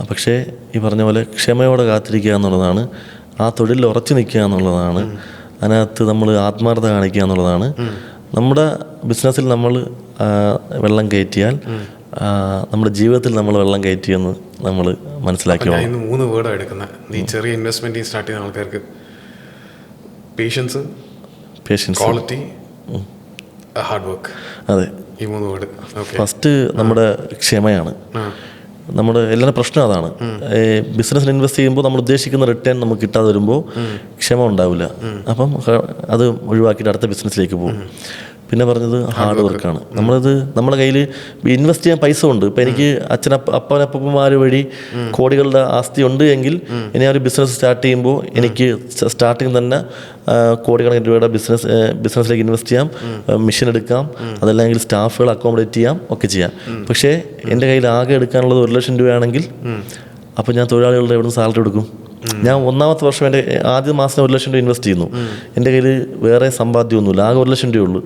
പക്ഷേ ഈ പറഞ്ഞ പോലെ ക്ഷമയോടെ കാത്തിരിക്കുക എന്നുള്ളതാണ്, ആ തൊഴിലിൽ ഉറച്ചു നിൽക്കുക എന്നുള്ളതാണ്, അതിനകത്ത് നമ്മൾ ആത്മാർത്ഥത കാണിക്കുക എന്നുള്ളതാണ്. നമ്മുടെ ബിസിനസ്സിൽ നമ്മൾ വെള്ളം കയറ്റിയാൽ നമ്മുടെ ജീവിതത്തിൽ നമ്മൾ വെള്ളം കയറ്റിയെന്ന് നമ്മൾ മനസ്സിലാക്കി. 3 വേർഡാണ് എടുക്കുന്നത് ഈ ചെറിയ ഇൻവെസ്റ്റ്മെന്റ് സ്റ്റാർട്ട് ചെയ്യുന്ന ആൾക്കാർക്ക്: പേഷ്യൻസ്, ക്വാളിറ്റി, ഹാർഡ് വർക്ക്. അതെ, ഈ 3 വേർഡ്. ഫസ്റ്റ് നമ്മുടെ ക്ഷമയാണ്. നമ്മുടെ എല്ലാവരും പ്രശ്നം അതാണ്. ബിസിനസ്സിൽ ഇൻവെസ്റ്റ് ചെയ്യുമ്പോൾ നമ്മൾ ഉദ്ദേശിക്കുന്ന റിട്ടേൺ നമുക്ക് കിട്ടാതെ വരുമ്പോൾ ക്ഷമ ഉണ്ടാവില്ല. അപ്പം അത് ഒഴിവാക്കിയിട്ട് അടുത്ത ബിസിനസ്സിലേക്ക് പോകും. പിന്നെ പറഞ്ഞത് ഹാർഡ് വർക്കാണ്. നമ്മുടെ കയ്യിൽ ഇൻവെസ്റ്റ് ചെയ്യാൻ പൈസ ഉണ്ട്. ഇപ്പം എനിക്ക് അപ്പനപ്പന്മാർ വഴി കോടികളുടെ ആസ്തി ഉണ്ട് എങ്കിൽ ഇനി ആ ഒരു ബിസിനസ് സ്റ്റാർട്ട് ചെയ്യുമ്പോൾ എനിക്ക് സ്റ്റാർട്ടിങ് തന്നെ കോടിക്കണക്കിന് രൂപയുടെ ബിസിനസ്സിലേക്ക് ഇൻവെസ്റ്റ് ചെയ്യാം, മിഷൻ എടുക്കാം, അതല്ലെങ്കിൽ സ്റ്റാഫുകൾ അക്കോമഡേറ്റ് ചെയ്യാം, ഒക്കെ ചെയ്യാം. പക്ഷേ എൻ്റെ കയ്യിൽ ആകെ എടുക്കാനുള്ളത് 1 ലക്ഷം രൂപയാണെങ്കിൽ അപ്പോൾ ഞാൻ തൊഴിലാളികളുടെ എവിടെ നിന്ന് സാലറി എടുക്കും? ഞാൻ ഒന്നാമത്തെ വർഷം എൻ്റെ ആദ്യ മാസം 1 ലക്ഷം രൂപ ഇൻവെസ്റ്റ് ചെയ്യുന്നു. എൻ്റെ കയ്യിൽ വേറെ സമ്പാദ്യമൊന്നുമില്ല, ആകെ 1 ലക്ഷം രൂപയേ ഉള്ളൂ.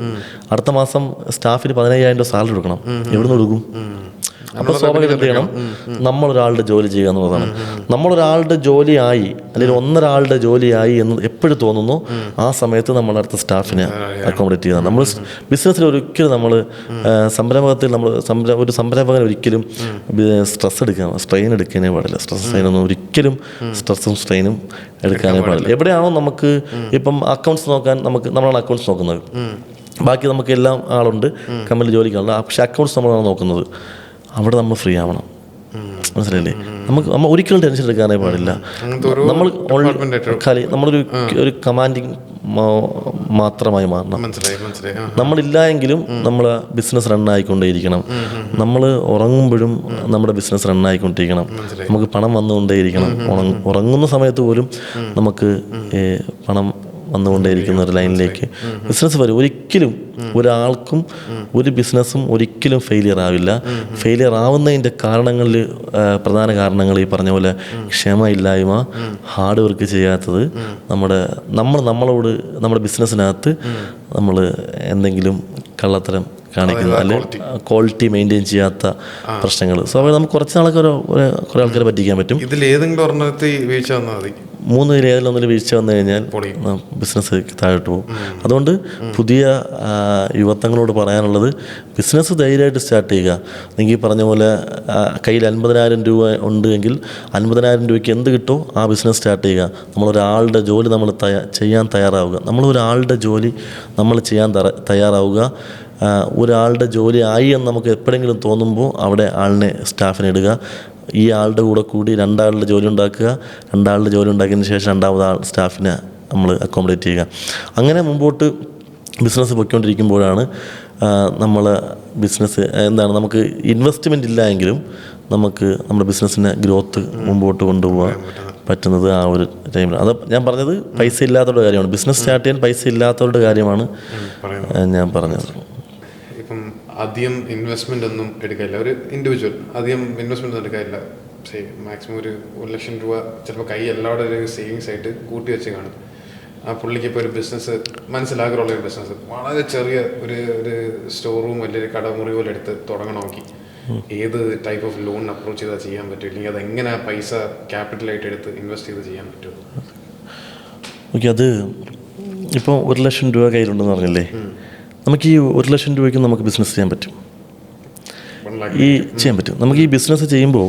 അടുത്ത മാസം സ്റ്റാഫിന് 15,000 രൂപ സാലറി കൊടുക്കണം. എവിടെ നിന്ന് കൊടുക്കും? അപ്പോൾ സ്വാഭാവികം എന്ത് ചെയ്യണം? നമ്മളൊരാളുടെ ജോലി ചെയ്യുക എന്നുള്ളതാണ്. നമ്മളൊരാളുടെ ജോലിയായി അല്ലെങ്കിൽ ഒന്നൊരാളുടെ ജോലിയായി എന്ന് എപ്പോഴും തോന്നുന്നു ആ സമയത്ത് നമ്മൾ അടുത്ത സ്റ്റാഫിനെ അക്കോമഡേറ്റ് ചെയ്യുക. നമ്മൾ ബിസിനസ്സിൽ ഒരിക്കലും നമ്മൾ സംരംഭത്തിൽ ഒരു സംരംഭകൻ ഒരിക്കലും സ്ട്രെയിൻ എടുക്കാനേ പാടില്ല. സ്ട്രെയിനൊന്നും ഒരിക്കലും സ്ട്രെസ്സും സ്ട്രെയിനും എടുക്കാനേ പാടില്ല. എവിടെയാണോ നമുക്ക് ഇപ്പം അക്കൗണ്ട്സ് നോക്കാൻ നമ്മളാണ് അക്കൗണ്ട്സ് നോക്കുന്നത്, ബാക്കി നമുക്ക് എല്ലാം ആളുണ്ട് കമ്പനിയിൽ ജോലിക്കാളുണ്ട്, പക്ഷേ അക്കൗണ്ട്സ് നമ്മളാണ് നോക്കുന്നത്. അവിടെ നമ്മൾ ഫ്രീ ആവണം. മനസ്സിലായില്ലേ? നമ്മൾ ഒരിക്കലും ടെൻഷൻ എടുക്കാനേ പാടില്ല. നമ്മളൊരു കമാൻഡിങ് മാത്രമായി മാറണം. നമ്മളില്ല എങ്കിലും നമ്മളെ ബിസിനസ് റണ്ണായിക്കൊണ്ടേയിരിക്കണം. നമ്മൾ ഉറങ്ങുമ്പോഴും നമ്മുടെ ബിസിനസ് റണ്ണായിക്കൊണ്ടിരിക്കണം. നമുക്ക് പണം വന്നുകൊണ്ടേയിരിക്കണം. ഉറങ്ങുന്ന സമയത്ത് പോലും നമുക്ക് പണം വന്നുകൊണ്ടേയിരിക്കുന്ന ഒരു ലൈനിലേക്ക് ബിസിനസ് വരും. ഒരിക്കലും ഒരാൾക്കും ഒരു ബിസിനസ്സും ഒരിക്കലും ഫെയിലിയർ ആവില്ല. ഫെയിലിയർ ആവുന്നതിൻ്റെ കാരണങ്ങളിൽ പ്രധാന കാരണങ്ങൾ ഈ പറഞ്ഞ പോലെ ക്ഷമയില്ലായ്മ, ഹാർഡ് വർക്ക് ചെയ്യാത്തത്, നമ്മളോട് നമ്മുടെ ബിസിനസ്സിനകത്ത് നമ്മൾ എന്തെങ്കിലും കള്ളത്തരം കാണിക്കുന്ന അല്ലെങ്കിൽ ക്വാളിറ്റി മെയിൻറ്റെയിൻ ചെയ്യാത്ത പ്രശ്നങ്ങൾ. സ്വാഭാവികം നമുക്ക് കുറച്ച് നാളൊക്കെ കുറേ ആൾക്കാരെ പറ്റിക്കാൻ പറ്റും. ഇതിൽ ഏതെങ്കിലും ഒരെണ്ണത്തിൽ വീഴ്ച വന്നാൽ മതി. 3 ഏതിലൊന്നിൽ വീഴ്ച വന്നു കഴിഞ്ഞാൽ ബിസിനസ് താഴോട്ട് പോകും. അതുകൊണ്ട് പുതിയ യുവത്വങ്ങളോട് പറയാനുള്ളത്, ബിസിനസ് ധൈര്യമായിട്ട് സ്റ്റാർട്ട് ചെയ്യുക. നിങ്ങൾ ഈ പറഞ്ഞ പോലെ കയ്യിൽ 50,000 രൂപ ഉണ്ട് എങ്കിൽ 50,000 രൂപയ്ക്ക് എന്ത് കിട്ടുമോ ആ ബിസിനസ് സ്റ്റാർട്ട് ചെയ്യുക. നമ്മളൊരാളുടെ ജോലി നമ്മൾ ചെയ്യാൻ തയ്യാറാവുക. നമ്മളൊരാളുടെ ജോലി നമ്മൾ ചെയ്യാൻ തയ്യാറാവുക. ഒരാളുടെ ജോലി ആയി എന്ന് നമുക്ക് എപ്പോഴെങ്കിലും തോന്നുമ്പോൾ അവിടെ സ്റ്റാഫിനെ ഇടുക. ഈ ആളുടെ കൂടെ കൂടി 2 ആളുടെ ജോലി ഉണ്ടാക്കുക. 2 ആളുടെ ജോലി ഉണ്ടാക്കിയതിന് ശേഷം 2ാമത് സ്റ്റാഫിനെ നമ്മൾ അക്കോമഡേറ്റ് ചെയ്യുക. അങ്ങനെ മുമ്പോട്ട് ബിസിനസ് പൊയ്ക്കൊണ്ടിരിക്കുമ്പോഴാണ് നമ്മൾ ബിസിനസ് നമുക്ക് ഇൻവെസ്റ്റ്മെൻ്റ് ഇല്ല എങ്കിലും നമുക്ക് നമ്മുടെ ബിസിനസ്സിനെ ഗ്രോത്ത് മുമ്പോട്ട് കൊണ്ടുപോകാൻ പറ്റുന്നത് ആ ഒരു ടൈമിൽ. അത് ഞാൻ പറഞ്ഞത് പൈസ ഇല്ലാത്തവരുടെ കാര്യമാണ്. ബിസിനസ് സ്റ്റാർട്ട് ചെയ്യാൻ പൈസ ഇല്ലാത്തവരുടെ കാര്യമാണ് ഞാൻ പറഞ്ഞത്. ഇപ്പം അധികം ഇൻവെസ്റ്റ്മെൻ്റ് ഒന്നും എടുക്കാനില്ല, ഒരു ഇൻഡിവിജ്വൽ അധികം ഇൻവെസ്റ്റ്മെൻ്റ് ഒന്നും എടുക്കാനില്ല. മാക്സിമം ഒരു 1 ലക്ഷം രൂപ ചിലപ്പോൾ കൈ എല്ലാവരുടെ ഒരു സേവിങ്സ് ആയിട്ട് കൂട്ടി വെച്ച് കാണും. ആ പുള്ളിക്ക് ഇപ്പോൾ ഒരു ബിസിനസ് മനസ്സിലാഗ്രഹമുള്ള ഒരു ബിസിനസ് വളരെ ചെറിയ ഒരു സ്റ്റോർ റൂം വലിയൊരു കടമുറി പോലെ എടുത്ത് തുടങ്ങണമെങ്കിൽ ഏത് ടൈപ്പ് ഓഫ് ലോൺ അപ്രോച്ച് ചെയ്താൽ ചെയ്യാൻ പറ്റും, ഇല്ലെങ്കിൽ അതെങ്ങനെ പൈസ ക്യാപിറ്റലായിട്ട് എടുത്ത് ഇൻവെസ്റ്റ് ചെയ്ത് ചെയ്യാൻ പറ്റുമോ? ഓക്കെ, അത് ഇപ്പോൾ 1 ലക്ഷം രൂപ കയ്യിലുണ്ടെന്ന് പറഞ്ഞില്ലേ, നമുക്ക് ഈ 1 ലക്ഷം രൂപയ്ക്ക് നമുക്ക് ബിസിനസ് ചെയ്യാൻ പറ്റും. നമുക്ക് ഈ ബിസിനസ് ചെയ്യുമ്പോൾ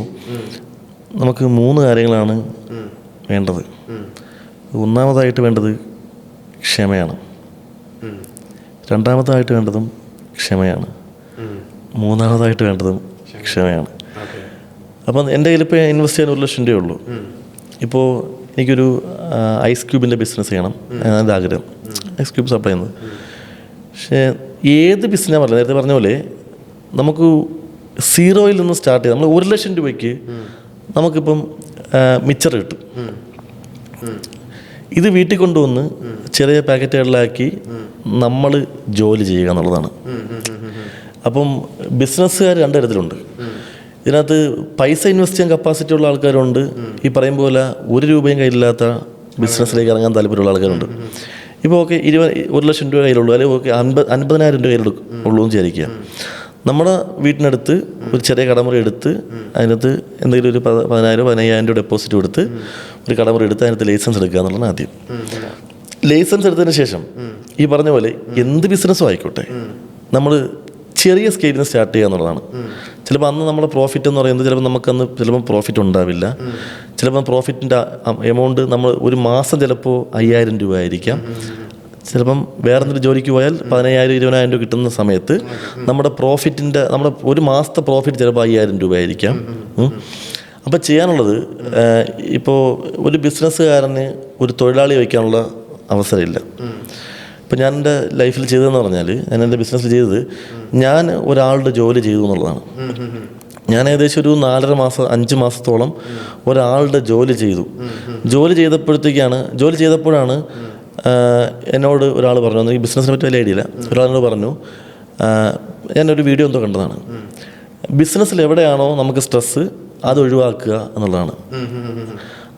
നമുക്ക് 3 കാര്യങ്ങളാണ് വേണ്ടത്. ഒന്നാമതായിട്ട് വേണ്ടത് ക്ഷമയാണ്, രണ്ടാമതായിട്ട് വേണ്ടതും ക്ഷമയാണ്, മൂന്നാമതായിട്ട് വേണ്ടതും ക്ഷമയാണ്. അപ്പം എൻ്റെ കയ്യിൽ ഇപ്പോൾ ഇൻവെസ്റ്റ് ചെയ്യാൻ 1 ലക്ഷം രൂപയേ ഉള്ളൂ. ഇപ്പോൾ എനിക്കൊരു ഐസ് ക്യൂബിൻ്റെ ബിസിനസ് ചെയ്യണം എൻ്റെ ആഗ്രഹം, ഐസ് ക്യൂബ് സപ്ലൈ ചെയ്യുന്നത്. പക്ഷേ ഏത് ബിസിനസ് പറഞ്ഞത് നേരത്തെ പറഞ്ഞ പോലെ നമുക്ക് 0യിൽ നിന്ന് സ്റ്റാർട്ട് ചെയ്ത് നമ്മൾ 1 ലക്ഷം രൂപയ്ക്ക് നമുക്കിപ്പം മിച്ചർ കിട്ടും. ഇത് വീട്ടിൽ കൊണ്ടുവന്ന് ചെറിയ പാക്കറ്റുകളിലാക്കി നമ്മൾ ജോലി ചെയ്യുക എന്നുള്ളതാണ്. അപ്പം ബിസിനസ്സുകാർ 2 തരത്തിലുണ്ട്. ഇതിനകത്ത് പൈസ ഇൻവെസ്റ്റ് ചെയ്യാൻ കപ്പാസിറ്റി ഉള്ള ആൾക്കാരുണ്ട്. ഈ പറയും പോലെ 1 രൂപയും കയ്യിലില്ലാത്ത ബിസിനസ്സിലേക്ക് ഇറങ്ങാൻ താല്പര്യമുള്ള ആൾക്കാരുണ്ട്. ഇപ്പോൾ ഓക്കെ 1 ലക്ഷം രൂപ കയ്യിലുള്ളൂ, അല്ലെങ്കിൽ ഓക്കെ 50,000 രൂപ കയ്യിലുള്ളൂ എന്ന് വിചാരിക്കുക. നമ്മുടെ വീട്ടിനടുത്ത് ഒരു ചെറിയ കടമുറി എടുത്ത് അതിനകത്ത് എന്തെങ്കിലും ഒരു 10,000-15,000 രൂപ ഡെപ്പോസിറ്റ് കൊടുത്ത് ഒരു കടമുറി എടുത്ത് അതിനകത്ത് ലൈസൻസ് എടുക്കുക എന്നുള്ളതാണ് ആദ്യം. ലൈസൻസ് എടുത്തതിന് ശേഷം ഈ പറഞ്ഞ പോലെ എന്ത് ബിസിനസ്സും ആയിക്കോട്ടെ നമ്മൾ ചെറിയ സ്കെയിലിൽ നിന്ന് സ്റ്റാർട്ട് ചെയ്യുക എന്നുള്ളതാണ്. ചിലപ്പോൾ അന്ന് നമ്മുടെ പ്രോഫിറ്റ് എന്ന് പറയുന്നത് ചിലപ്പോൾ പ്രോഫിറ്റ് ഉണ്ടാവില്ല. ചിലപ്പോൾ പ്രോഫിറ്റിൻ്റെ എമൗണ്ട് നമ്മൾ ഒരു മാസം ചിലപ്പോൾ 5,000 രൂപ ആയിരിക്കാം. ചിലപ്പം വേറെ എന്തെങ്കിലും ജോലിക്ക് പോയാൽ 15,000-20,000 രൂപ കിട്ടുന്ന സമയത്ത് നമ്മുടെ ഒരു മാസത്തെ പ്രോഫിറ്റ് ചിലപ്പോൾ 5,000 രൂപ ആയിരിക്കാം. അപ്പോൾ ചെയ്യാനുള്ളത്, ഇപ്പോൾ ഒരു ബിസിനസ്സുകാരന് ഒരു തൊഴിലാളി വയ്ക്കാനുള്ള അവസരമില്ല. ഇപ്പം ഞാൻ എൻ്റെ ലൈഫിൽ ചെയ്തതെന്ന് പറഞ്ഞാൽ, ഞാൻ എൻ്റെ ബിസിനസ്സിൽ ചെയ്തത്, ഞാൻ ഒരാളുടെ ജോലി ചെയ്തു എന്നുള്ളതാണ്. ഞാൻ ഏകദേശം ഒരു 4.5 മാസം 5 മാസത്തോളം ഒരാളുടെ ജോലി ചെയ്തു. ജോലി ചെയ്തപ്പോഴാണ് എന്നോട് ഒരാൾ പറഞ്ഞു, ഈ ബിസിനസ്സിനെ പറ്റി വലിയ ഐഡിയ ഇല്ല, ഒരാളോട് പറഞ്ഞു, ഞാനൊരു വീഡിയോ എന്തോ കണ്ടതാണ്, ബിസിനസ്സിൽ എവിടെയാണോ നമുക്ക് സ്ട്രെസ്സ് അത് ഒഴിവാക്കുക എന്നുള്ളതാണ്.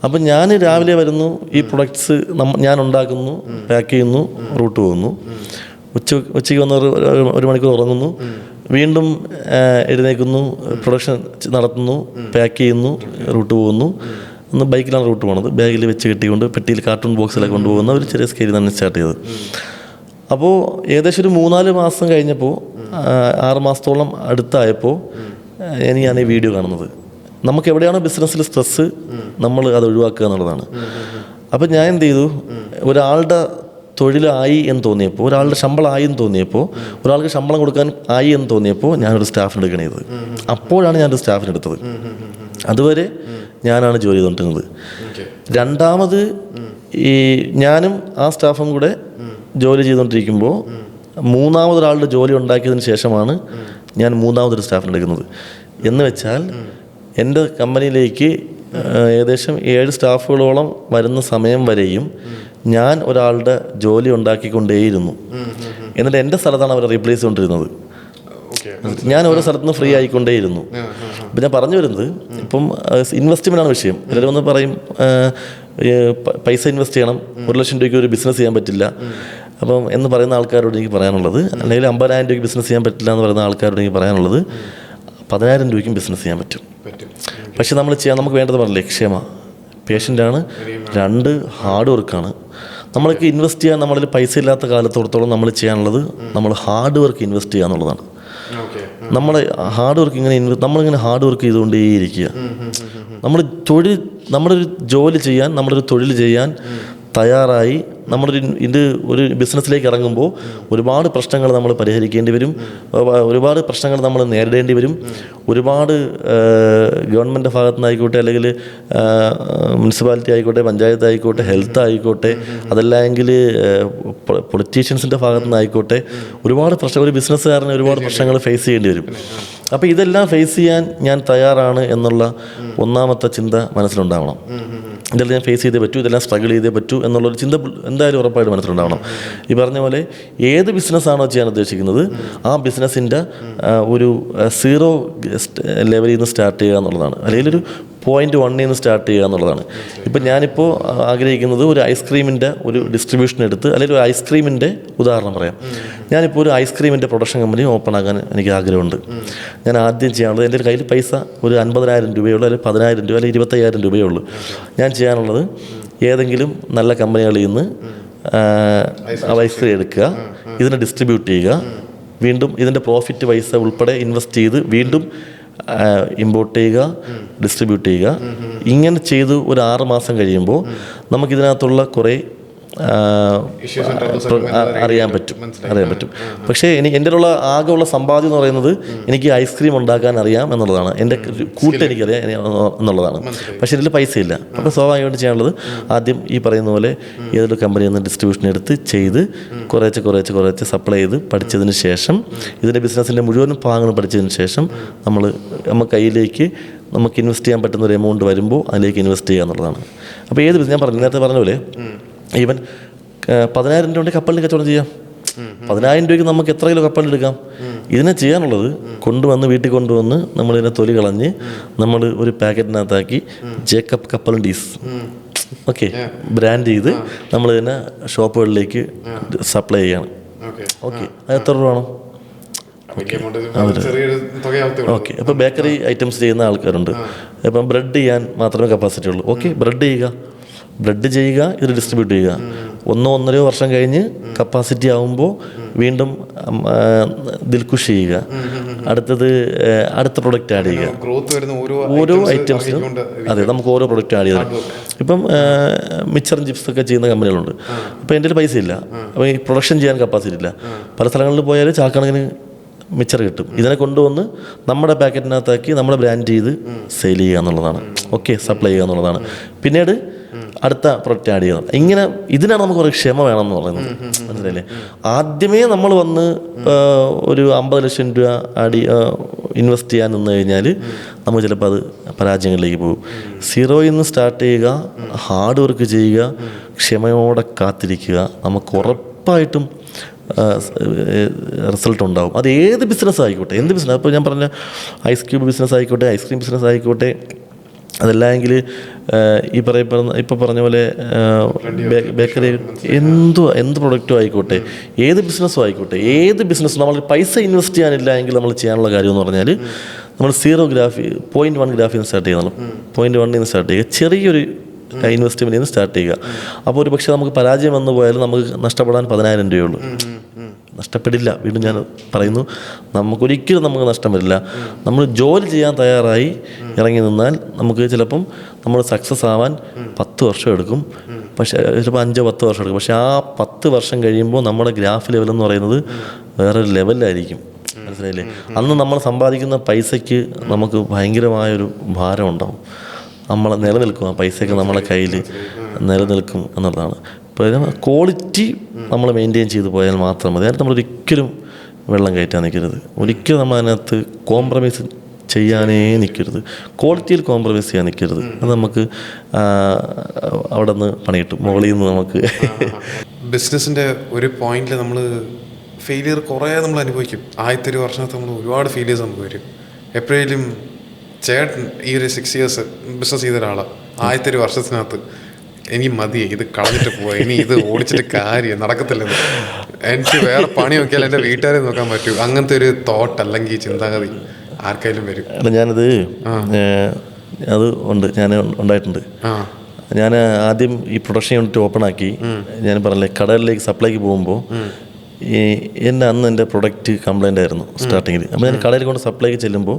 അപ്പം ഞാൻ രാവിലെ വരുന്നു, ഈ പ്രൊഡക്ട്സ് ഞാൻ ഉണ്ടാക്കുന്നു, പാക്ക് ചെയ്യുന്നു, റൂട്ട് പോകുന്നു. ഉച്ചയ്ക്ക് വന്ന് ഒരു മണിക്കൂർ ഉറങ്ങുന്നു, വീണ്ടും എഴുന്നേൽക്കുന്നു, പ്രൊഡക്ഷൻ നടത്തുന്നു, പാക്ക് ചെയ്യുന്നു, റൂട്ട് പോകുന്നു. ഒന്ന് ബൈക്കിലാണ് റൂട്ട് പോണത്, ബാഗിൽ വെച്ച് കെട്ടിക്കൊണ്ട് പെട്ടിയിൽ കാർട്ടൂൺ ബോക്സിലൊക്കെ കൊണ്ടുപോകുന്ന ഒരു ചെറിയ സ്കെയിൽ തന്നെ സ്റ്റാർട്ട് ചെയ്തത്. അപ്പോൾ ഏകദേശം ഒരു 3-4 മാസം കഴിഞ്ഞപ്പോൾ, 6 മാസത്തോളം അടുത്തായപ്പോൾ ഞാൻ ഈ വീഡിയോ കാണുന്നത്. നമുക്ക് എവിടെയാണോ ബിസിനസ്സിൽ സ്ട്രെസ്സ്, നമ്മൾ അത് ഒഴിവാക്കുക എന്നുള്ളതാണ്. അപ്പം ഞാൻ എന്ത് ചെയ്തു, ഒരാളുടെ തൊഴിലായി എന്ന് തോന്നിയപ്പോൾ, ഒരാളുടെ ശമ്പളമായി എന്ന് തോന്നിയപ്പോൾ, ഒരാൾക്ക് ശമ്പളം കൊടുക്കാൻ ആയി എന്ന് തോന്നിയപ്പോൾ ഞാനൊരു സ്റ്റാഫിനെ എടുക്കണേ ചെയ്തത്. അപ്പോഴാണ് ഞാനൊരു സ്റ്റാഫിനെ എടുത്തത്. അതുവരെ ഞാനാണ് ജോലി ചെയ്തുകൊണ്ടിരുന്നത്. രണ്ടാമത് ഈ ഞാനും ആ സ്റ്റാഫും കൂടെ ജോലി ചെയ്തുകൊണ്ടിരിക്കുമ്പോൾ മൂന്നാമതൊരാളുടെ ജോലി ഉണ്ടാക്കിയതിന് ശേഷമാണ് ഞാൻ മൂന്നാമതൊരു സ്റ്റാഫിനെ എടുക്കുന്നത്. എന്ന് വെച്ചാൽ എൻ്റെ കമ്പനിയിലേക്ക് ഏകദേശം 7 സ്റ്റാഫുകളോളം വരുന്ന സമയം വരെയും ഞാൻ ഒരാളുടെ ജോലി ഉണ്ടാക്കിക്കൊണ്ടേയിരുന്നു. എന്നിട്ട് എൻ്റെ സ്ഥലത്താണ് അവരെ റീപ്ലേസ് ചെയ്തുകൊണ്ടിരുന്നത്. ഞാൻ ഓരോ സ്ഥലത്തുനിന്ന് ഫ്രീ ആയിക്കൊണ്ടേയിരുന്നു. ഇപ്പം ഞാൻ പറഞ്ഞു വരുന്നത്, ഇപ്പം ഇൻവെസ്റ്റ്മെൻ്റാണ് വിഷയം. എല്ലാവരും ഒന്ന് പറയും പൈസ ഇൻവെസ്റ്റ് ചെയ്യണം, 1 ലക്ഷം രൂപയ്ക്ക് ഒരു ബിസിനസ് ചെയ്യാൻ പറ്റില്ല അപ്പം എന്ന് പറയുന്ന ആൾക്കാരോട് എനിക്ക് പറയാനുള്ളത്, അല്ലെങ്കിൽ 50,000 രൂപയ്ക്ക് ബിസിനസ് ചെയ്യാൻ പറ്റില്ല എന്ന് പറയുന്ന ആൾക്കാരോട് എനിക്ക് പറയാനുള്ളത്, 10,000 രൂപയ്ക്കും ബിസിനസ് ചെയ്യാൻ പറ്റും. പക്ഷെ നമുക്ക് വേണ്ടത് പറഞ്ഞില്ലേ, ക്ഷമ, പേഷ്യൻ്റാണ്, 2 ഹാർഡ് വർക്കാണ്. നമ്മൾക്ക് ഇൻവെസ്റ്റ് ചെയ്യാൻ നമ്മളിൽ പൈസ ഇല്ലാത്ത കാലത്തോടത്തോളം നമ്മൾ ചെയ്യാനുള്ളത് നമ്മൾ ഹാർഡ് വർക്ക് ഇൻവെസ്റ്റ് ചെയ്യുക എന്നുള്ളതാണ്. നമ്മൾ ഹാർഡ് വർക്ക് നമ്മളിങ്ങനെ ഹാർഡ് വർക്ക് ചെയ്തുകൊണ്ടേയിരിക്കുക. നമ്മളൊരു ജോലി ചെയ്യാൻ, നമ്മളൊരു തൊഴിൽ ചെയ്യാൻ തയ്യാറായി ഒരു ബിസിനസ്സിലേക്ക് ഇറങ്ങുമ്പോൾ ഒരുപാട് പ്രശ്നങ്ങൾ നമ്മൾ പരിഹരിക്കേണ്ടി വരും, ഒരുപാട് പ്രശ്നങ്ങൾ നമ്മൾ നേരിടേണ്ടി വരും. ഒരുപാട് ഗവൺമെൻറ് ഭാഗത്തു നിന്നായിക്കോട്ടെ, അല്ലെങ്കിൽ മുനിസിപ്പാലിറ്റി ആയിക്കോട്ടെ, പഞ്ചായത്ത് ആയിക്കോട്ടെ, ഹെൽത്ത് ആയിക്കോട്ടെ, അതല്ലെങ്കിൽ പൊളിറ്റീഷ്യൻസിൻ്റെ ഭാഗത്തു നിന്നായിക്കോട്ടെ, ഒരുപാട് പ്രശ്നം, ഒരു ബിസിനസ്സുകാരന് ഒരുപാട് പ്രശ്നങ്ങൾ ഫേസ് ചെയ്യേണ്ടി വരും. അപ്പോൾ ഇതെല്ലാം ഫേസ് ചെയ്യാൻ ഞാൻ തയ്യാറാണ് എന്നുള്ള ഒന്നാമത്തെ ചിന്ത മനസ്സിലുണ്ടാവണം. ഇതെല്ലാം ഞാൻ ഫേസ് ചെയ്തേ പറ്റൂ, ഇതെല്ലാം സ്ട്രഗിൾ ചെയ്തേ പറ്റൂ എന്നുള്ളൊരു ചിന്ത എന്തായാലും ഉറപ്പായിട്ട് മനസ്സിലുണ്ടാവണം. ഈ പറഞ്ഞ പോലെ ഏത് ബിസിനസ്സാണോ ചെയ്യാൻ ഉദ്ദേശിക്കുന്നത്, ആ ബിസിനസ്സിൻ്റെ ഒരു 0 ലെവലിൽ നിന്ന് സ്റ്റാർട്ട് ചെയ്യുക എന്നുള്ളതാണ്, അല്ലെങ്കിൽ ഒരു 0.1 നിന്ന് സ്റ്റാർട്ട് ചെയ്യുക എന്നുള്ളതാണ്. ഇപ്പം ഞാനിപ്പോൾ ആഗ്രഹിക്കുന്നത് ഒരു ഐസ്ക്രീമിൻ്റെ ഒരു ഡിസ്ട്രിബ്യൂഷൻ എടുത്ത്, അല്ലെങ്കിൽ ഒരു ഐസ്ക്രീമിൻ്റെ ഉദാഹരണം പറയാം. ഞാനിപ്പോൾ ഒരു ഐസ്ക്രീമിൻ്റെ പ്രൊഡക്ഷൻ കമ്പനി ഓപ്പൺ ആക്കാൻ എനിക്ക് ആഗ്രഹമുണ്ട്. ഞാൻ ആദ്യം ചെയ്യാനുള്ളത്, എൻ്റെ കയ്യിൽ പൈസ ഒരു 50,000 രൂപയുള്ളൂ, അല്ലെങ്കിൽ 10,000 രൂപ, അല്ലെങ്കിൽ 25,000 രൂപയുള്ളൂ. ഞാൻ ചെയ്യാനുള്ളത് ഏതെങ്കിലും നല്ല കമ്പനികളിൽ നിന്ന് ഐസ്ക്രീം എടുക്കുക, ഇതിനെ ഡിസ്ട്രിബ്യൂട്ട് ചെയ്യുക, വീണ്ടും ഇതിൻ്റെ പ്രോഫിറ്റ് പൈസ ഉൾപ്പെടെ ഇൻവെസ്റ്റ് ചെയ്ത് വീണ്ടും ഇമ്പോർട്ട് ചെയ്യുക, ഡിസ്ട്രിബ്യൂട്ട് ചെയ്യുക. ഇങ്ങനെ ചെയ്ത് ഒരു 6 മാസം കഴിയുമ്പോൾ നമുക്കിതിനകത്തുള്ള കുറേ അറിയാൻ പറ്റും. പക്ഷേ എൻ്റെ ആകെയുള്ള സമ്പാദ്യം എന്ന് പറയുന്നത് എനിക്ക് ഐസ്ക്രീം ഉണ്ടാക്കാൻ അറിയാം എന്നുള്ളതാണ്, എൻ്റെ എനിക്കറിയാം എന്നുള്ളതാണ്. പക്ഷേ ഇതിൽ പൈസ ഇല്ല. അപ്പോൾ സ്വാഭാവികമായിട്ട് ചെയ്യാനുള്ളത് ആദ്യം ഈ പറയുന്ന പോലെ ഏതൊരു കമ്പനിയിൽ നിന്ന് ഡിസ്ട്രിബ്യൂഷൻ എടുത്ത് ചെയ്ത് കുറേശ്ശെ സപ്ലൈ ചെയ്ത് പഠിച്ചതിന് ശേഷം, ഇതിൻ്റെ ബിസിനസ്സിൻ്റെ മുഴുവൻ ഭാഗങ്ങൾ പഠിച്ചതിന് ശേഷം നമ്മൾ കയ്യിലേക്ക് നമുക്ക് ഇൻവെസ്റ്റ് ചെയ്യാൻ പറ്റുന്ന ഒരു എമൗണ്ട് വരുമ്പോൾ അതിലേക്ക് ഇൻവെസ്റ്റ് ചെയ്യുക എന്നുള്ളതാണ്. അപ്പോൾ ഞാൻ നേരത്തെ പറഞ്ഞ പോലെ ഈവൻ 10,000 രൂപയുടെ കപ്പലിന് കച്ചവടം ചെയ്യാം. 10,000 രൂപയ്ക്ക് നമുക്ക് എത്ര കിലോ കപ്പലിനെടുക്കാം. ഇതിനെ ചെയ്യാനുള്ളത് വീട്ടിൽ കൊണ്ടുവന്ന് നമ്മളിതിനെ തൊലി കളഞ്ഞ് നമ്മൾ ഒരു പാക്കറ്റിനകത്താക്കി ജേക്കബ് കപ്പലണ്ടീസ് ബ്രാൻഡ് ചെയ്ത് നമ്മളിതിനെ ഷോപ്പുകളിലേക്ക് സപ്ലൈ ചെയ്യണം. ഓക്കെ, അത് എത്ര രൂപ വേണം? ഓക്കെ, അപ്പോൾ ബേക്കറി ഐറ്റംസ് ചെയ്യുന്ന ആൾക്കാരുണ്ട്. ഇപ്പം ബ്രെഡ് ചെയ്യാൻ മാത്രമേ കപ്പാസിറ്റി ഉള്ളൂ. ഓക്കെ, ബ്രെഡ് ചെയ്യുക, ഇത് ഡിസ്ട്രിബ്യൂട്ട് ചെയ്യുക. 1-1.5 വർഷം കഴിഞ്ഞ് കപ്പാസിറ്റി ആകുമ്പോൾ വീണ്ടും ദിൽഖുഷ് ചെയ്യുക, അടുത്ത പ്രൊഡക്റ്റ് ആഡ് ചെയ്യുക. ഓരോ ഐറ്റംസിനും നമുക്ക് ഓരോ പ്രൊഡക്റ്റ് ആഡ് ചെയ്ത്. ഇപ്പം മിച്ചറും ചിപ്സൊക്കെ ചെയ്യുന്ന കമ്പനികളുണ്ട്. അപ്പോൾ എൻ്റെ പൈസ ഇല്ല, അപ്പോൾ ഈ പ്രൊഡക്ഷൻ ചെയ്യാൻ കപ്പാസിറ്റി ഇല്ല. പല സ്ഥലങ്ങളിൽ പോയാൽ ചാക്കണക്കിന് മിച്ചർ കിട്ടും. ഇതിനെ കൊണ്ടുവന്ന് നമ്മുടെ പാക്കറ്റിനകത്താക്കി നമ്മൾ ബ്രാൻഡ് ചെയ്ത് സെയിൽ ചെയ്യുക എന്നുള്ളതാണ്. ഓക്കെ, സപ്ലൈ ചെയ്യുക എന്നുള്ളതാണ്. പിന്നീട് അടുത്ത പ്രൊഡക്റ്റ് ആഡ് ചെയ്യണം. ഇങ്ങനെ ഇതിനാണ് നമുക്ക് കുറേ ക്ഷമ വേണമെന്ന് പറയുന്നത്. മനസ്സിലായില്ലേ? ആദ്യമേ നമ്മൾ വന്ന് ഒരു 50 ലക്ഷം രൂപ ഇൻവെസ്റ്റ് ചെയ്യാൻ നിന്ന് കഴിഞ്ഞാൽ നമുക്ക് ചിലപ്പോൾ അത് പരാജയങ്ങളിലേക്ക് പോകും. 0യിൽ നിന്ന് സ്റ്റാർട്ട് ചെയ്യുക, ഹാർഡ് വർക്ക് ചെയ്യുക, ക്ഷമയോടെ കാത്തിരിക്കുക. നമുക്ക് ഉറപ്പായിട്ടും റിസൾട്ട് ഉണ്ടാവും. അത് ഏത് ബിസിനസ് ആയിക്കോട്ടെ, എന്ത് ബിസിനസ്. അപ്പോൾ ഞാൻ പറഞ്ഞ ഐസ് ക്യൂബ് ബിസിനസ് ആയിക്കോട്ടെ, ഐസ്ക്രീം ബിസിനസ് ആയിക്കോട്ടെ, അതല്ലെങ്കിൽ ഈ ഇപ്പോൾ പറഞ്ഞ പോലെ ബേക്കറി എന്ത് പ്രൊഡക്റ്റും ആയിക്കോട്ടെ, ഏത് ബിസിനസ്സും ആയിക്കോട്ടെ, ഏത് ബിസിനസ്സും നമ്മൾ പൈസ ഇൻവെസ്റ്റ് ചെയ്യാനില്ല എങ്കിൽ നമ്മൾ ചെയ്യാനുള്ള കാര്യം എന്ന് പറഞ്ഞാൽ നമ്മൾ 0.1 ഗ്രാഫിൽ സ്റ്റാർട്ട് ചെയ്യുന്നുള്ളൂ. 0.1 സ്റ്റാർട്ട് ചെയ്യുക, ചെറിയൊരു ഇൻവെസ്റ്റ്മെൻറ്റിൽ നിന്ന് സ്റ്റാർട്ട് ചെയ്യുക. അപ്പോൾ ഒരു പക്ഷേ നമുക്ക് പരാജയം വന്നു പോയാലും നമുക്ക് നഷ്ടപ്പെടാൻ 10,000 രൂപയുള്ളൂ. നഷ്ടപ്പെടില്ല. വീണ്ടും ഞാൻ പറയുന്നു, നമുക്കൊരിക്കലും നമുക്ക് നഷ്ടം വരില്ല. നമ്മൾ ജോലി ചെയ്യാൻ തയ്യാറായി ഇറങ്ങി നിന്നാൽ നമുക്ക് ചിലപ്പം നമ്മൾ സക്സസ് ആവാൻ 10 വർഷം എടുക്കും, പക്ഷേ ചിലപ്പോൾ 5-10 വർഷം എടുക്കും. പക്ഷേ ആ 10 വർഷം കഴിയുമ്പോൾ നമ്മുടെ ഗ്രാഫ് ലെവൽ എന്ന് പറയുന്നത് വേറൊരു ലെവലിലായിരിക്കും. മനസ്സിലായില്ലേ? അന്ന് നമ്മൾ സമ്പാദിക്കുന്ന പൈസയ്ക്ക് നമുക്ക് ഭയങ്കരമായൊരു ഭാരം ഉണ്ടാവും. നമ്മളെ നിലനിൽക്കും, ആ പൈസയൊക്കെ നമ്മളെ കയ്യിൽ നിലനിൽക്കും എന്നുള്ളതാണ്. ഇപ്പോൾ ക്വാളിറ്റി നമ്മൾ മെയിൻറ്റെയിൻ ചെയ്ത് പോയാൽ മാത്രം മതി. അതിനകത്ത് നമ്മളൊരിക്കലും വെള്ളം കയറ്റാൻ നിൽക്കരുത്. ഒരിക്കലും നമ്മൾ അതിനകത്ത് കോംപ്രമൈസ് ചെയ്യാനേ നിൽക്കരുത്. ക്വാളിറ്റിയിൽ കോംപ്രമൈസ് ചെയ്യാൻ നിൽക്കരുത്. അത് നമുക്ക് അവിടെ നിന്ന് പണി കിട്ടും. മുകളിൽ നിന്ന് നമുക്ക് ബിസിനസ്സിൻ്റെ ഒരു പോയിന്റിൽ നമ്മൾ ഫെയിലിയർ കുറേ നമ്മൾ അനുഭവിക്കും. ആദ്യത്തെ ഒരു വർഷത്ത് നമ്മൾ ഒരുപാട് ഫെയിലിയേഴ്സ് നമുക്ക് വരും. എപ്പോഴേലും ചേട്ടൻ ഈ ഒരു 6 years ബിസിനസ് ചെയ്ത ഒരാളാണ്. ആദ്യത്തെ ഒരു വർഷത്തിനകത്ത് എനിക്ക് മതിയെ, ഇത് കളഞ്ഞിട്ട് പോവാ, ഇനി ഇത് ഓടിച്ചിട്ട് കാര്യം നടക്കത്തില്ലെന്ന്, എനിക്ക് വേറെ പണി നോക്കിയാൽ എൻ്റെ വീട്ടുകാരെ നോക്കാൻ പറ്റൂ, അങ്ങനത്തെ ഒരു തോട്ട് അല്ലെങ്കിൽ ചിന്താഗതി ആർക്കായാലും വരും. ഞാനത് അത് ഉണ്ട്, ഞാൻ ഉണ്ടായിട്ടുണ്ട്. ഞാൻ ആദ്യം ഈ പ്രൊഡക്ഷൻ യൂണിറ്റ് ഓപ്പൺ ആക്കി, ഞാൻ പറഞ്ഞില്ലേ കടലിലേക്ക് സപ്ലൈക്ക് പോകുമ്പോൾ അന്ന് എൻ്റെ പ്രൊഡക്റ്റ് കംപ്ലൈൻ്റ് ആയിരുന്നു സ്റ്റാർട്ടിങ്ങിൽ. അപ്പോൾ ഞാൻ കടയിൽ കൊണ്ട് സപ്ലൈക്ക് ചെല്ലുമ്പോൾ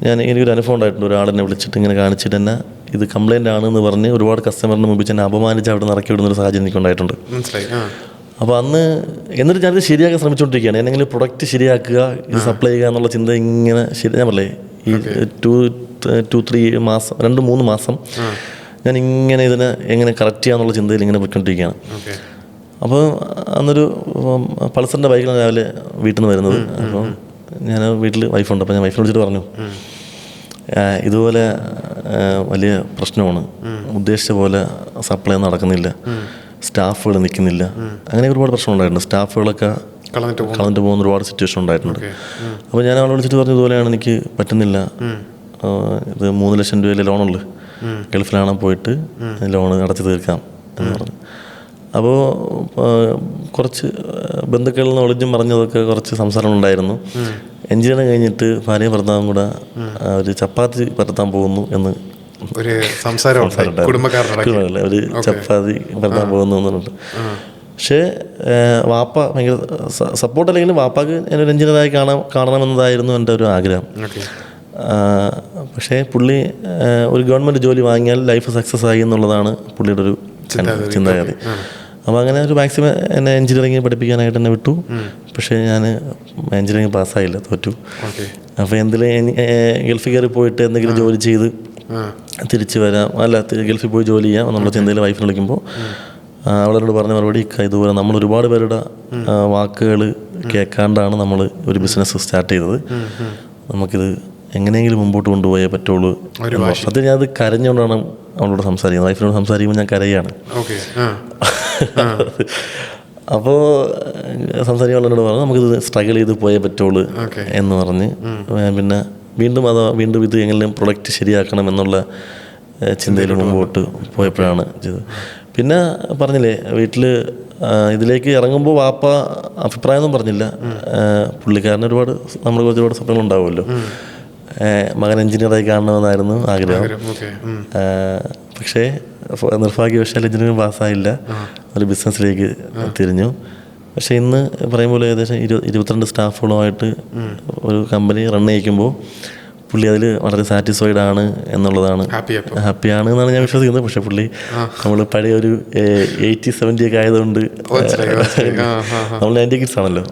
എനിക്കൊരു അനുഭവം ഉണ്ടായിട്ടുണ്ട്. ഒരാളെന്നെ വിളിച്ചിട്ട് ഇങ്ങനെ കാണിച്ചിട്ട് തന്നെ ഇത് കംപ്ലൈൻ്റ് ആണെന്ന് പറഞ്ഞ് ഒരുപാട് കസ്റ്റമറിന് മുമ്പിൽ തന്നെ അപമാനിച്ച് അവിടെ നിന്ന് ഇറക്കി വിടുന്നൊരു സാഹചര്യം എനിക്കുണ്ടായിട്ടുണ്ട്. അപ്പോൾ എന്നിട്ട് ഞാനിത് ശരിയാക്കാൻ ശ്രമിച്ചുകൊണ്ടിരിക്കുകയാണ്. എന്തെങ്കിലും പ്രൊഡക്റ്റ് ശരിയാക്കുക, ഇത് സപ്ലൈ ചെയ്യുക എന്നുള്ള ചിന്ത ഇങ്ങനെ ഞാൻ പറഞ്ഞേ ഈ 2-3 മാസം 2-3 മാസം ഞാൻ ഇങ്ങനെ ഇതിനെ എങ്ങനെ കറക്റ്റ് ചെയ്യാന്നുള്ള ചിന്തയിൽ ഇങ്ങനെ പോയിക്കൊണ്ടിരിക്കുകയാണ്. അപ്പോൾ അന്നൊരു പൾസറിൻ്റെ ബൈക്കിലാണ് രാവിലെ വീട്ടിൽ നിന്ന് വരുന്നത്. അപ്പോൾ ഞാൻ വീട്ടിൽ വൈഫുണ്ട്. അപ്പോൾ ഞാൻ വൈഫിനെ വിളിച്ചിട്ട് പറഞ്ഞു, ഇതുപോലെ വലിയ പ്രശ്നമാണ്, ഉദ്ദേശിച്ച പോലെ സപ്ലൈ നടക്കുന്നില്ല, സ്റ്റാഫുകൾ നിൽക്കുന്നില്ല, അങ്ങനെ ഒരുപാട് പ്രശ്നം ഉണ്ടായിട്ടുണ്ട്. സ്റ്റാഫുകളൊക്കെ കളഞ്ഞിട്ട് പോകുന്ന ഒരുപാട് സിറ്റുവേഷൻ ഉണ്ടായിട്ടുണ്ട്. അപ്പോൾ ഞാൻ അവളെ വിളിച്ചിട്ട് പറഞ്ഞു, ഇതുപോലെയാണ്, എനിക്ക് പറ്റുന്നില്ല, ഇത് 3 ലക്ഷം രൂപയിലെ ലോണുള്ളു, ഗൾഫിലാണ്, പോയിട്ട് ലോണ് അടച്ചു തീർക്കാം എന്ന് പറഞ്ഞു. അപ്പോൾ കുറച്ച് ബന്ധുക്കളിൽ നിന്ന് ഒളിഞ്ഞും പറഞ്ഞതൊക്കെ കുറച്ച് സംസാരങ്ങളുണ്ടായിരുന്നു. എഞ്ചിനീയറിംഗ് കഴിഞ്ഞിട്ട് ഭാര്യയും ഭർത്താവും കൂടെ ഒരു ചപ്പാത്തി പരത്താൻ പോകുന്നു എന്ന് ഒരു സംസാരം ഒരു ചപ്പാത്തി പരത്താൻ പോകുന്നു എന്നുണ്ട്. പക്ഷേ വാപ്പ ഭയങ്കര സപ്പോർട്ട് അല്ലെങ്കിലും വാപ്പാക്ക് ഞാനൊരു എഞ്ചിനീയറായി കാണണമെന്നതായിരുന്നു എൻ്റെ ഒരു ആഗ്രഹം. പക്ഷേ പുള്ളി ഒരു ഗവൺമെൻറ് ജോലി വാങ്ങിയാൽ ലൈഫ് സക്സസ് ആയി എന്നുള്ളതാണ് പുള്ളിയുടെ ഒരു ചിന്താഗതി. അപ്പോൾ അങ്ങനെ ഒരു മാക്സിമം എന്നെ എഞ്ചിനീയറിംഗ് പഠിപ്പിക്കാനായിട്ട് എന്നെ വിട്ടു. പക്ഷേ ഞാൻ എഞ്ചിനീയറിംഗ് പാസ്സായില്ല, തോറ്റു. അപ്പോൾ എന്തെങ്കിലും ഗൾഫിൽ കയറി പോയിട്ട് എന്തെങ്കിലും ജോലി ചെയ്ത് തിരിച്ച് വരാം, അല്ല ഗൾഫിൽ പോയി ജോലി ചെയ്യാം എന്നുള്ള ചിന്തയിൽ വൈഫിനെ വിളിക്കുമ്പോൾ അവളോട് പറഞ്ഞ മറുപടി, ഇതുപോലെ നമ്മൾ ഒരുപാട് പേരുടെ വാക്കുകൾ കേൾക്കാണ്ടാണ് നമ്മൾ ഒരു ബിസിനസ് സ്റ്റാർട്ട് ചെയ്തത്, നമുക്കിത് എങ്ങനെയെങ്കിലും മുമ്പോട്ട് കൊണ്ടുപോയേ പറ്റുള്ളൂ. അത് ഞാനത് കരഞ്ഞുകൊണ്ടാണ് അവളോട് സംസാരിക്കുന്നത്. വൈഫിനോട് സംസാരിക്കുമ്പോൾ ഞാൻ കരയാണ്. അപ്പോൾ സംസാരിക്കാൻ എന്നോട് പറഞ്ഞു, നമുക്കിത് സ്ട്രഗിൾ ചെയ്ത് പോയേ പറ്റുള്ളൂ എന്ന് പറഞ്ഞ് പിന്നെ വീണ്ടും ഇത് എങ്ങനെയും പ്രൊഡക്റ്റ് ശരിയാക്കണം എന്നുള്ള ചിന്തയിൽ മുമ്പോട്ട് പോയപ്പോഴാണ് ചെയ്തത്. പിന്നെ പറഞ്ഞില്ലേ വീട്ടിൽ ഇതിലേക്ക് ഇറങ്ങുമ്പോൾ വാപ്പ അഭിപ്രായമൊന്നും പറഞ്ഞില്ല. പുള്ളിക്കാരന് നമ്മൾ ഒരുപാട് സ്വപ്നങ്ങളുണ്ടാവുമല്ലോ. മകൻ എഞ്ചിനീയറായി കാണണമെന്നായിരുന്നു ആഗ്രഹം. പക്ഷേ നിർഭാഗ്യവശാൽ എഞ്ചിനീയറിംഗ് പാസ്സായില്ല, ഒരു ബിസിനസ്സിലേക്ക് തിരിഞ്ഞു. പക്ഷേ ഇന്ന് പറയുമ്പോൾ ഏകദേശം 22 സ്റ്റാഫുകളുമായിട്ട് ഒരു കമ്പനി റൺ ചെയ്യിക്കുമ്പോൾ പുള്ളി അതിൽ വളരെ സാറ്റിസ്ഫൈഡ് ആണ് എന്നുള്ളതാണ്, ഹാപ്പിയാണ് എന്നാണ് ഞാൻ വിശ്വസിക്കുന്നത്. പക്ഷെ പുള്ളി നമ്മൾ പഴയ ഒരു 80-70 ഒക്കെ ആയതുകൊണ്ട് നമ്മൾ 90 കിഡ്സ് ആണല്ലോ,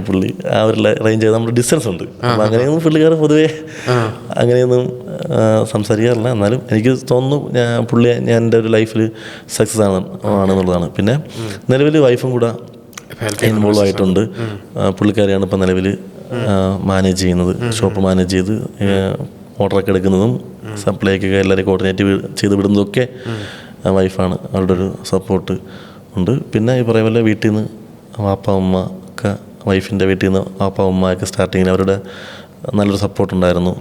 പുള്ളി ആ ഒരു റേഞ്ച് ചെയ്ത് നമ്മുടെ ഡിസ്റ്റൻസ് ഉണ്ട്. അപ്പം അങ്ങനെയൊന്നും പുള്ളിക്കാരൻ പൊതുവേ അങ്ങനെയൊന്നും സംസാരിക്കാറില്ല. എന്നാലും എനിക്ക് തോന്നുന്നു ഞാൻ എൻ്റെ ഒരു ലൈഫിൽ സക്സസ് ആണെന്നുള്ളതാണ്. പിന്നെ നിലവിൽ വൈഫും കൂടെ ഇൻവോൾവ് ആയിട്ടുണ്ട്. പുള്ളിക്കാരിയാണ് ഇപ്പം നിലവിൽ മാനേജ് ചെയ്യുന്നത്, ഷോപ്പ് മാനേജ് ചെയ്ത് ഓർഡറൊക്കെ എടുക്കുന്നതും സപ്ലൈക്കൊക്കെ എല്ലാവരെയും കോർഡിനേറ്റ് ചെയ്ത് വിടുന്നതൊക്കെ വൈഫാണ്. അവരുടെ ഒരു സപ്പോർട്ട് ഉണ്ട്. പിന്നെ ഈ പറയുന്ന പോലെ വീട്ടിൽ നിന്ന് വാപ്പ ഉമ്മ ഒക്കെ, വൈഫിൻ്റെ വീട്ടിൽ നിന്ന് വാപ്പ ഉമ്മ ഒക്കെ സ്റ്റാർട്ടിങ്ങിൽ അവരുടെ നല്ലൊരു സപ്പോർട്ട് ഉണ്ടായിരുന്നു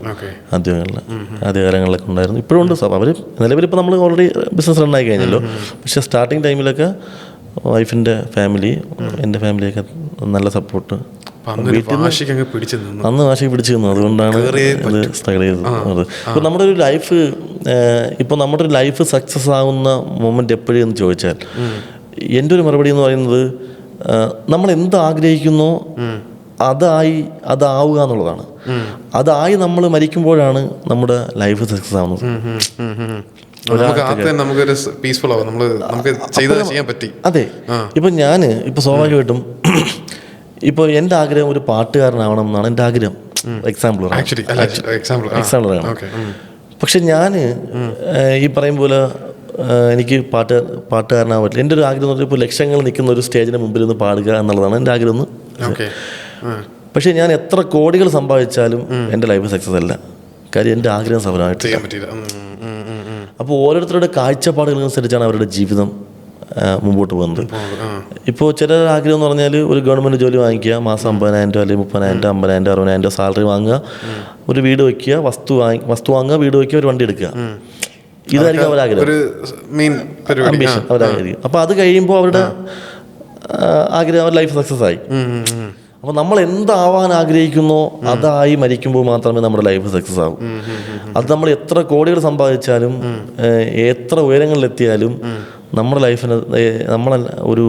ആദ്യകാലങ്ങളിലൊക്കെ ഉണ്ടായിരുന്നു. ഇപ്പോഴും ഉണ്ട്. അവർ നിലവിലിപ്പോൾ നമ്മൾ ഓൾറെഡി ബിസിനസ് റണ്ണായി കഴിഞ്ഞല്ലോ. പക്ഷേ സ്റ്റാർട്ടിങ് ടൈമിലൊക്കെ വൈഫിൻ്റെ ഫാമിലി, എൻ്റെ ഫാമിലിയൊക്കെ നല്ല സപ്പോർട്ട്. അന്ന് വാശിക്ക് പിടിച്ചു നിന്നു. അതുകൊണ്ടാണ് ഇത് സ്ട്രഗിൾ ചെയ്തത്. ഇപ്പോൾ നമ്മുടെ ഒരു ലൈഫ്, ഇപ്പോൾ നമ്മുടെ ഒരു ലൈഫ് സക്സസ് ആവുന്ന മൊമെൻ്റ് എപ്പോഴും എന്ന് ചോദിച്ചാൽ എൻ്റെ ഒരു മറുപടി എന്ന് പറയുന്നത്, നമ്മൾ എന്ത് ആഗ്രഹിക്കുന്നോ അതാവുക എന്നുള്ളതാണ്. അതായി നമ്മൾ മരിക്കുമ്പോഴാണ് നമ്മുടെ ലൈഫ് സക്സസ് ആവുന്നത്. അതെ. ഇപ്പം ഞാൻ ഇപ്പോൾ സ്വാഭാവികമായിട്ടും ഇപ്പോൾ എൻ്റെ ആഗ്രഹം ഒരു പാട്ടുകാരനാവണം എന്നാണ് എൻ്റെ ആഗ്രഹം. എക്സാമ്പിൾ പറയണം. പക്ഷെ ഞാൻ ഈ പറയും പോലെ എനിക്ക് പാട്ടുകാരനാവാൻ പറ്റില്ല. എൻ്റെ ഒരു ആഗ്രഹം എന്ന് പറഞ്ഞാൽ ഇപ്പോൾ ലക്ഷങ്ങൾ നിൽക്കുന്ന ഒരു സ്റ്റേജിന് മുമ്പിൽ നിന്ന് പാടുക എന്നുള്ളതാണ് എൻ്റെ ആഗ്രഹം. പക്ഷേ ഞാൻ എത്ര കോടികൾ സമ്പാദിച്ചാലും എൻ്റെ ലൈഫ് സക്സസ് അല്ല. കാര്യം എൻ്റെ ആഗ്രഹം സഫലമായിട്ട് ചെയ്യാൻ പറ്റില്ല. അപ്പോൾ ഓരോരുത്തരുടെ കാഴ്ചപ്പാടുകളനുസരിച്ചാണ് അവരുടെ ജീവിതം മുമ്പോട്ട് പോകുന്നത്. ഇപ്പോൾ ചില ആഗ്രഹം എന്ന് പറഞ്ഞാൽ ഒരു ഗവൺമെൻറ് ജോലി വാങ്ങിക്കുക, മാസം 50,000 അല്ലെങ്കിൽ 30,000, 50,000, 60,000 സാലറി വാങ്ങുക, ഒരു വീട് വയ്ക്കുക, വസ്തു വാങ്ങുക, വീട് വയ്ക്കുക, ഒരു വണ്ടി എടുക്കുക. ഇതായിരിക്കും അവരാഗ്രഹം, അംബിഷൻ അവരാഗ്രഹിക്കും. അപ്പോൾ അത് കഴിയുമ്പോൾ അവരുടെ ആഗ്രഹം, അവരുടെ ലൈഫ് സക്സസ് ആയി. അപ്പോൾ നമ്മൾ എന്താവാൻ ആഗ്രഹിക്കുന്നോ അതായി മരിക്കുമ്പോൾ മാത്രമേ നമ്മുടെ ലൈഫ് സക്സസ് ആകും. അത് നമ്മൾ എത്ര കോടികൾ സമ്പാദിച്ചാലും എത്ര ഉയരങ്ങളിലെത്തിയാലും നമ്മുടെ ലൈഫിന് നമ്മുടെ ഒരു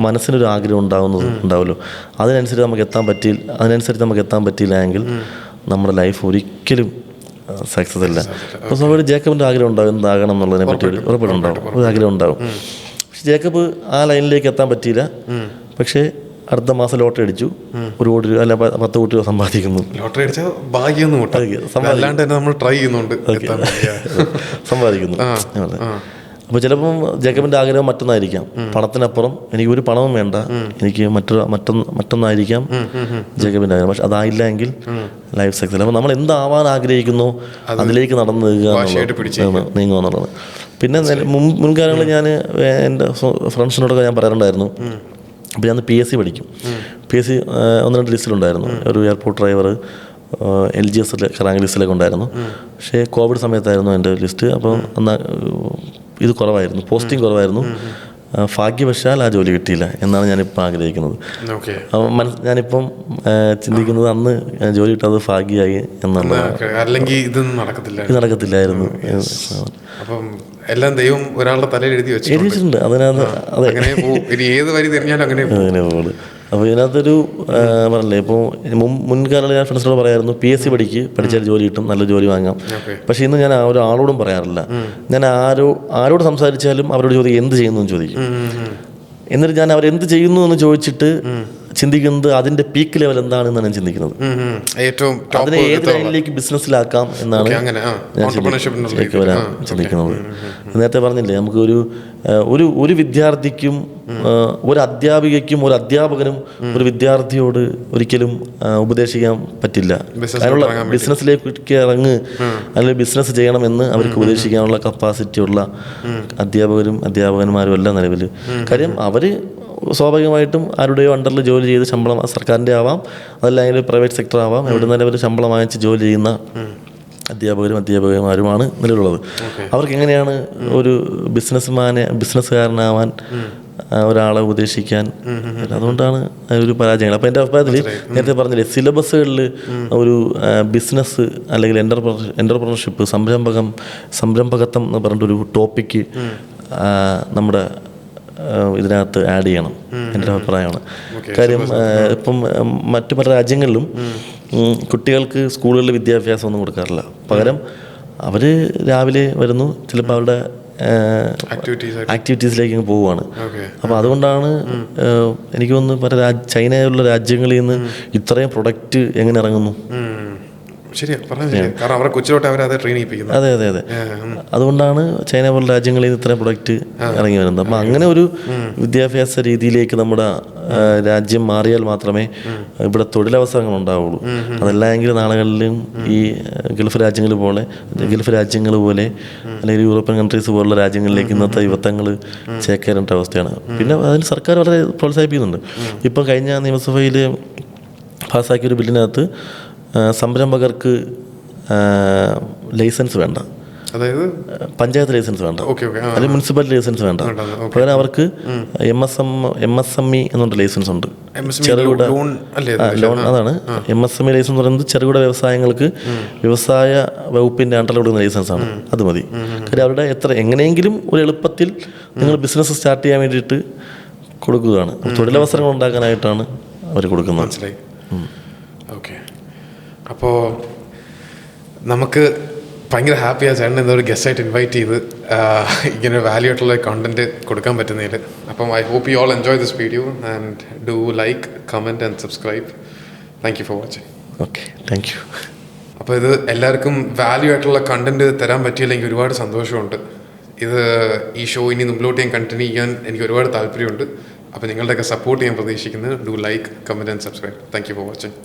മനസ്സിനൊരു ആഗ്രഹം ഉണ്ടാവുമല്ലോ, അതിനനുസരിച്ച് നമുക്ക് എത്താൻ പറ്റിയില്ല എങ്കിൽ നമ്മുടെ ലൈഫ് ഒരിക്കലും സക്സസ് അല്ല. അപ്പോൾ സ്വാഭാവിക ജേക്കബിൻ്റെ ആഗ്രഹം ഉണ്ടാകും എന്താകണം എന്നുള്ളതിനെ പറ്റി ഒരു ആഗ്രഹം ഉണ്ടാകും. പക്ഷെ ജേക്കബ് ആ ലൈനിലേക്ക് എത്താൻ പറ്റിയില്ല. പക്ഷേ അടുത്ത മാസം ലോട്ടറി അടിച്ചു, 1 കോടി രൂപ അല്ല 10 കോടി രൂപ സമ്പാദിക്കുന്നു. സമ്പാദിക്കുന്നു. അപ്പോൾ ചിലപ്പം ജേക്കബിൻ്റെ ആഗ്രഹം മറ്റൊന്നായിരിക്കാം, പണത്തിനപ്പുറം എനിക്ക് ഒരു പണവും വേണ്ട, എനിക്ക് മറ്റൊന്നായിരിക്കാം ജേക്കബിൻ്റെ ആഗ്രഹം. പക്ഷെ അതായില്ല എങ്കിൽ ലൈഫ് സക്സസ്. അപ്പോൾ നമ്മൾ എന്താവാൻ ആഗ്രഹിക്കുന്നോ അതിലേക്ക് നടന്നു നീങ്ങുക എന്നുള്ളത്. പിന്നെ മുൻകാലങ്ങളിൽ ഞാൻ എൻ്റെ ഫ്രണ്ട്സിനോടൊക്കെ ഞാൻ പറയാറുണ്ടായിരുന്നു, അപ്പോൾ ഞാൻ PSC പഠിക്കും. PSC 1-2 ലിസ്റ്റിലുണ്ടായിരുന്നു. ഒരു എയർപോർട്ട് ഡ്രൈവർ, LGS റാങ്ക് ലിസ്റ്റിലൊക്കെ ഉണ്ടായിരുന്നു. പക്ഷേ കോവിഡ് സമയത്തായിരുന്നു എൻ്റെ ലിസ്റ്റ്. അപ്പോൾ ഇത് കുറവായിരുന്നു, പോസ്റ്റിംഗ് കുറവായിരുന്നു. ഭാഗ്യവശാൽ ആ ജോലി കിട്ടിയില്ല എന്നാണ് ഞാനിപ്പോൾ ആഗ്രഹിക്കുന്നത്. ഞാനിപ്പം ചിന്തിക്കുന്നത് അന്ന് ജോലി കിട്ടാതെ ഭാഗ്യമായി എന്നുള്ളതാണ്. അല്ലെങ്കിൽ ഇത് നടക്കത്തില്ലായിരുന്നു. എല്ലാം ദൈവം ഒരാളുടെ തലയിൽ എഴുതി വെച്ചിട്ടുണ്ട്. അതിനകത്ത് അതെ, ഏത് വരി തിരിഞ്ഞാലും അങ്ങനെ പോകുള്ളൂ. അപ്പോൾ ഇതിനകത്തൊരു പറഞ്ഞില്ലേ, ഇപ്പോൾ മുൻകാലങ്ങളിൽ ഞാൻ ഫ്രണ്ട്സിനോട് പറയായിരുന്നു, PSC പഠിച്ചാൽ ജോലി കിട്ടും, നല്ല ജോലി വാങ്ങാം. പക്ഷേ ഇന്ന് ഞാൻ ഒരാളോടും പറയാറില്ല. ഞാൻ ആരോട് സംസാരിച്ചാലും അവരോട് ചോദിക്കും എന്ത് ചെയ്യുന്നു എന്ന് ചോദിക്കും. എന്നിട്ട് ഞാൻ അവരെന്ത് ചെയ്യുന്നു എന്ന് ചോദിച്ചിട്ട് ചിന്തിക്കുന്നത് അതിന്റെ പീക്ക് ലെവൽ എന്താണെന്ന് ഞാൻ ചിന്തിക്കുന്നത്. അതിനെ ഏത് ലൈനിലേക്ക് ബിസിനസ്സിലാക്കാം എന്നാണ് ഞാൻ ചിന്തിക്കുന്നത്. നേരത്തെ പറഞ്ഞില്ലേ, നമുക്ക് ഒരു വിദ്യാർത്ഥിക്കും ഒരു അധ്യാപികയ്ക്കും ഒരു അധ്യാപകനും ഒരു വിദ്യാർത്ഥിയോട് ഒരിക്കലും ഉപദേശിക്കാൻ പറ്റില്ല. അതിനുള്ള ബിസിനസ്സിലേക്ക് അല്ലെങ്കിൽ ബിസിനസ് ചെയ്യണമെന്ന് അവർക്ക് ഉപദേശിക്കാനുള്ള കപ്പാസിറ്റി ഉള്ള അധ്യാപകന്മാരും എല്ലാം നിലവിൽ. കാര്യം അവർ സ്വാഭാവികമായിട്ടും ആരുടെയോ അണ്ടറിൽ ജോലി ചെയ്ത് ശമ്പളം, സർക്കാരിൻ്റെ ആവാം, അതല്ലെങ്കിൽ പ്രൈവറ്റ് സെക്ടർ ആവാം, എവിടെ നിന്നും അവർ ശമ്പളം വാങ്ങിച്ച് ജോലി ചെയ്യുന്ന അധ്യാപകന്മാരുമാണ് നിലവിലുള്ളത്. അവർക്ക് എങ്ങനെയാണ് ഒരു ബിസിനസ്സുകാരനാവാൻ ഒരാളെ ഉപദേശിക്കാൻ? അതുകൊണ്ടാണ് ഒരു പരാജയങ്ങൾ. അപ്പോൾ എൻ്റെ അഭിപ്രായത്തിൽ നേരത്തെ പറഞ്ഞില്ലേ, സിലബസുകളിൽ ഒരു ബിസിനസ് അല്ലെങ്കിൽ എൻ്റർപ്രണർഷിപ്പ്, സംരംഭകത്വം എന്ന് പറഞ്ഞിട്ടൊരു ടോപ്പിക്ക് നമ്മുടെ ഇതിനകത്ത് ആഡ് ചെയ്യണം, എൻ്റെ അഭിപ്രായമാണ്. കാര്യം ഇപ്പം മറ്റു പല രാജ്യങ്ങളിലും കുട്ടികൾക്ക് സ്കൂളുകളിൽ വിദ്യാഭ്യാസം ഒന്നും കൊടുക്കാറില്ല. പകരം അവർ രാവിലെ വരുന്നു, ചിലപ്പോൾ അവരുടെ ആക്ടിവിറ്റീസിലേക്ക് പോവുകയാണ്. അപ്പോൾ അതുകൊണ്ടാണ് എനിക്ക് തോന്നുന്നു പല ചൈനയിലുള്ള രാജ്യങ്ങളിൽ നിന്ന് ഇത്രയും പ്രൊഡക്റ്റ് എങ്ങനെ ഇറങ്ങുന്നു. അതെ അതെ അതെ, അതുകൊണ്ടാണ് ചൈന പോലുള്ള രാജ്യങ്ങളിൽ നിന്ന് ഇത്രയും പ്രൊഡക്റ്റ് ഇറങ്ങി വരുന്നത്. അപ്പം അങ്ങനെ ഒരു വിദ്യാഭ്യാസ രീതിയിലേക്ക് നമ്മുടെ രാജ്യം മാറിയാൽ മാത്രമേ ഇവിടെ തൊഴിലവസരങ്ങൾ ഉണ്ടാവുള്ളൂ. അതല്ലെങ്കിൽ നാളുകളിലും ഈ ഗൾഫ് രാജ്യങ്ങൾ പോലെ അല്ലെങ്കിൽ യൂറോപ്യൻ കൺട്രീസ് പോലുള്ള രാജ്യങ്ങളിലേക്ക് ഇന്നത്തെ യുവത്വങ്ങൾ ചേക്കേറേണ്ട അവസ്ഥയാണ്. പിന്നെ അതിന് സർക്കാർ വളരെ പ്രോത്സാഹിപ്പിക്കുന്നുണ്ട്. ഇപ്പം കഴിഞ്ഞ നിയമസഭയിൽ പാസ്സാക്കിയ ഒരു ബില്ലിനകത്ത് സംരംഭകർക്ക് ലൈസൻസ് വേണ്ട, അതായത് പഞ്ചായത്ത് ലൈസൻസ് വേണ്ട, അല്ലെങ്കിൽ മുനിസിപ്പാലിറ്റി ലൈസൻസ് വേണ്ട. പകരം അവർക്ക് MSME എന്നുകൊണ്ട് ലൈസൻസ് ഉണ്ട്, ചെറുകിട ലോൺ. അതാണ് MSME ലൈസൻസ് എന്ന് പറയുന്നത്. ചെറുകിട വ്യവസായങ്ങൾക്ക് വ്യവസായ വകുപ്പിൻ്റെ അണ്ടറിൽ കൊടുക്കുന്ന ലൈസൻസാണ്. അത് മതി. കാര്യം അവരുടെ എങ്ങനെയെങ്കിലും ഒരു എളുപ്പത്തിൽ നിങ്ങൾ ബിസിനസ് സ്റ്റാർട്ട് ചെയ്യാൻ വേണ്ടിയിട്ട് കൊടുക്കുകയാണ്, തൊഴിലവസരങ്ങൾ ഉണ്ടാക്കാനായിട്ടാണ് അവർ കൊടുക്കുന്നത്. മനസ്സിലായി. ഓക്കെ, അപ്പോൾ നമുക്ക് ഭയങ്കര ഹാപ്പിയാണ് ചേട്ടൻ എന്തോ ഒരു ഗസ്റ്റായിട്ട് ഇൻവൈറ്റ് ചെയ്ത് ഇങ്ങനെ വാല്യൂ ആയിട്ടുള്ള കണ്ടന്റ് കൊടുക്കാൻ പറ്റുന്നതിൽ. അപ്പം I hope you all enjoy this video and do like, comment and subscribe. Thank you for watching. Okay, thank you. അപ്പോൾ ഇത് എല്ലാവർക്കും വാല്യൂ ആയിട്ടുള്ള കണ്ടന്റ് തരാൻ പറ്റിയില്ല, എനിക്ക് ഒരുപാട് സന്തോഷമുണ്ട്. ഈ ഷോ ഇനി മുമ്പോട്ട് ഞാൻ കണ്ടിന്യൂ ചെയ്യാൻ എനിക്ക് ഒരുപാട് താല്പര്യമുണ്ട്. അപ്പോൾ നിങ്ങളുടെയൊക്കെ സപ്പോർട്ട് ചെയ്യാൻ പ്രതീക്ഷിക്കുന്നത്. Do like, comment and subscribe. Thank you for watching.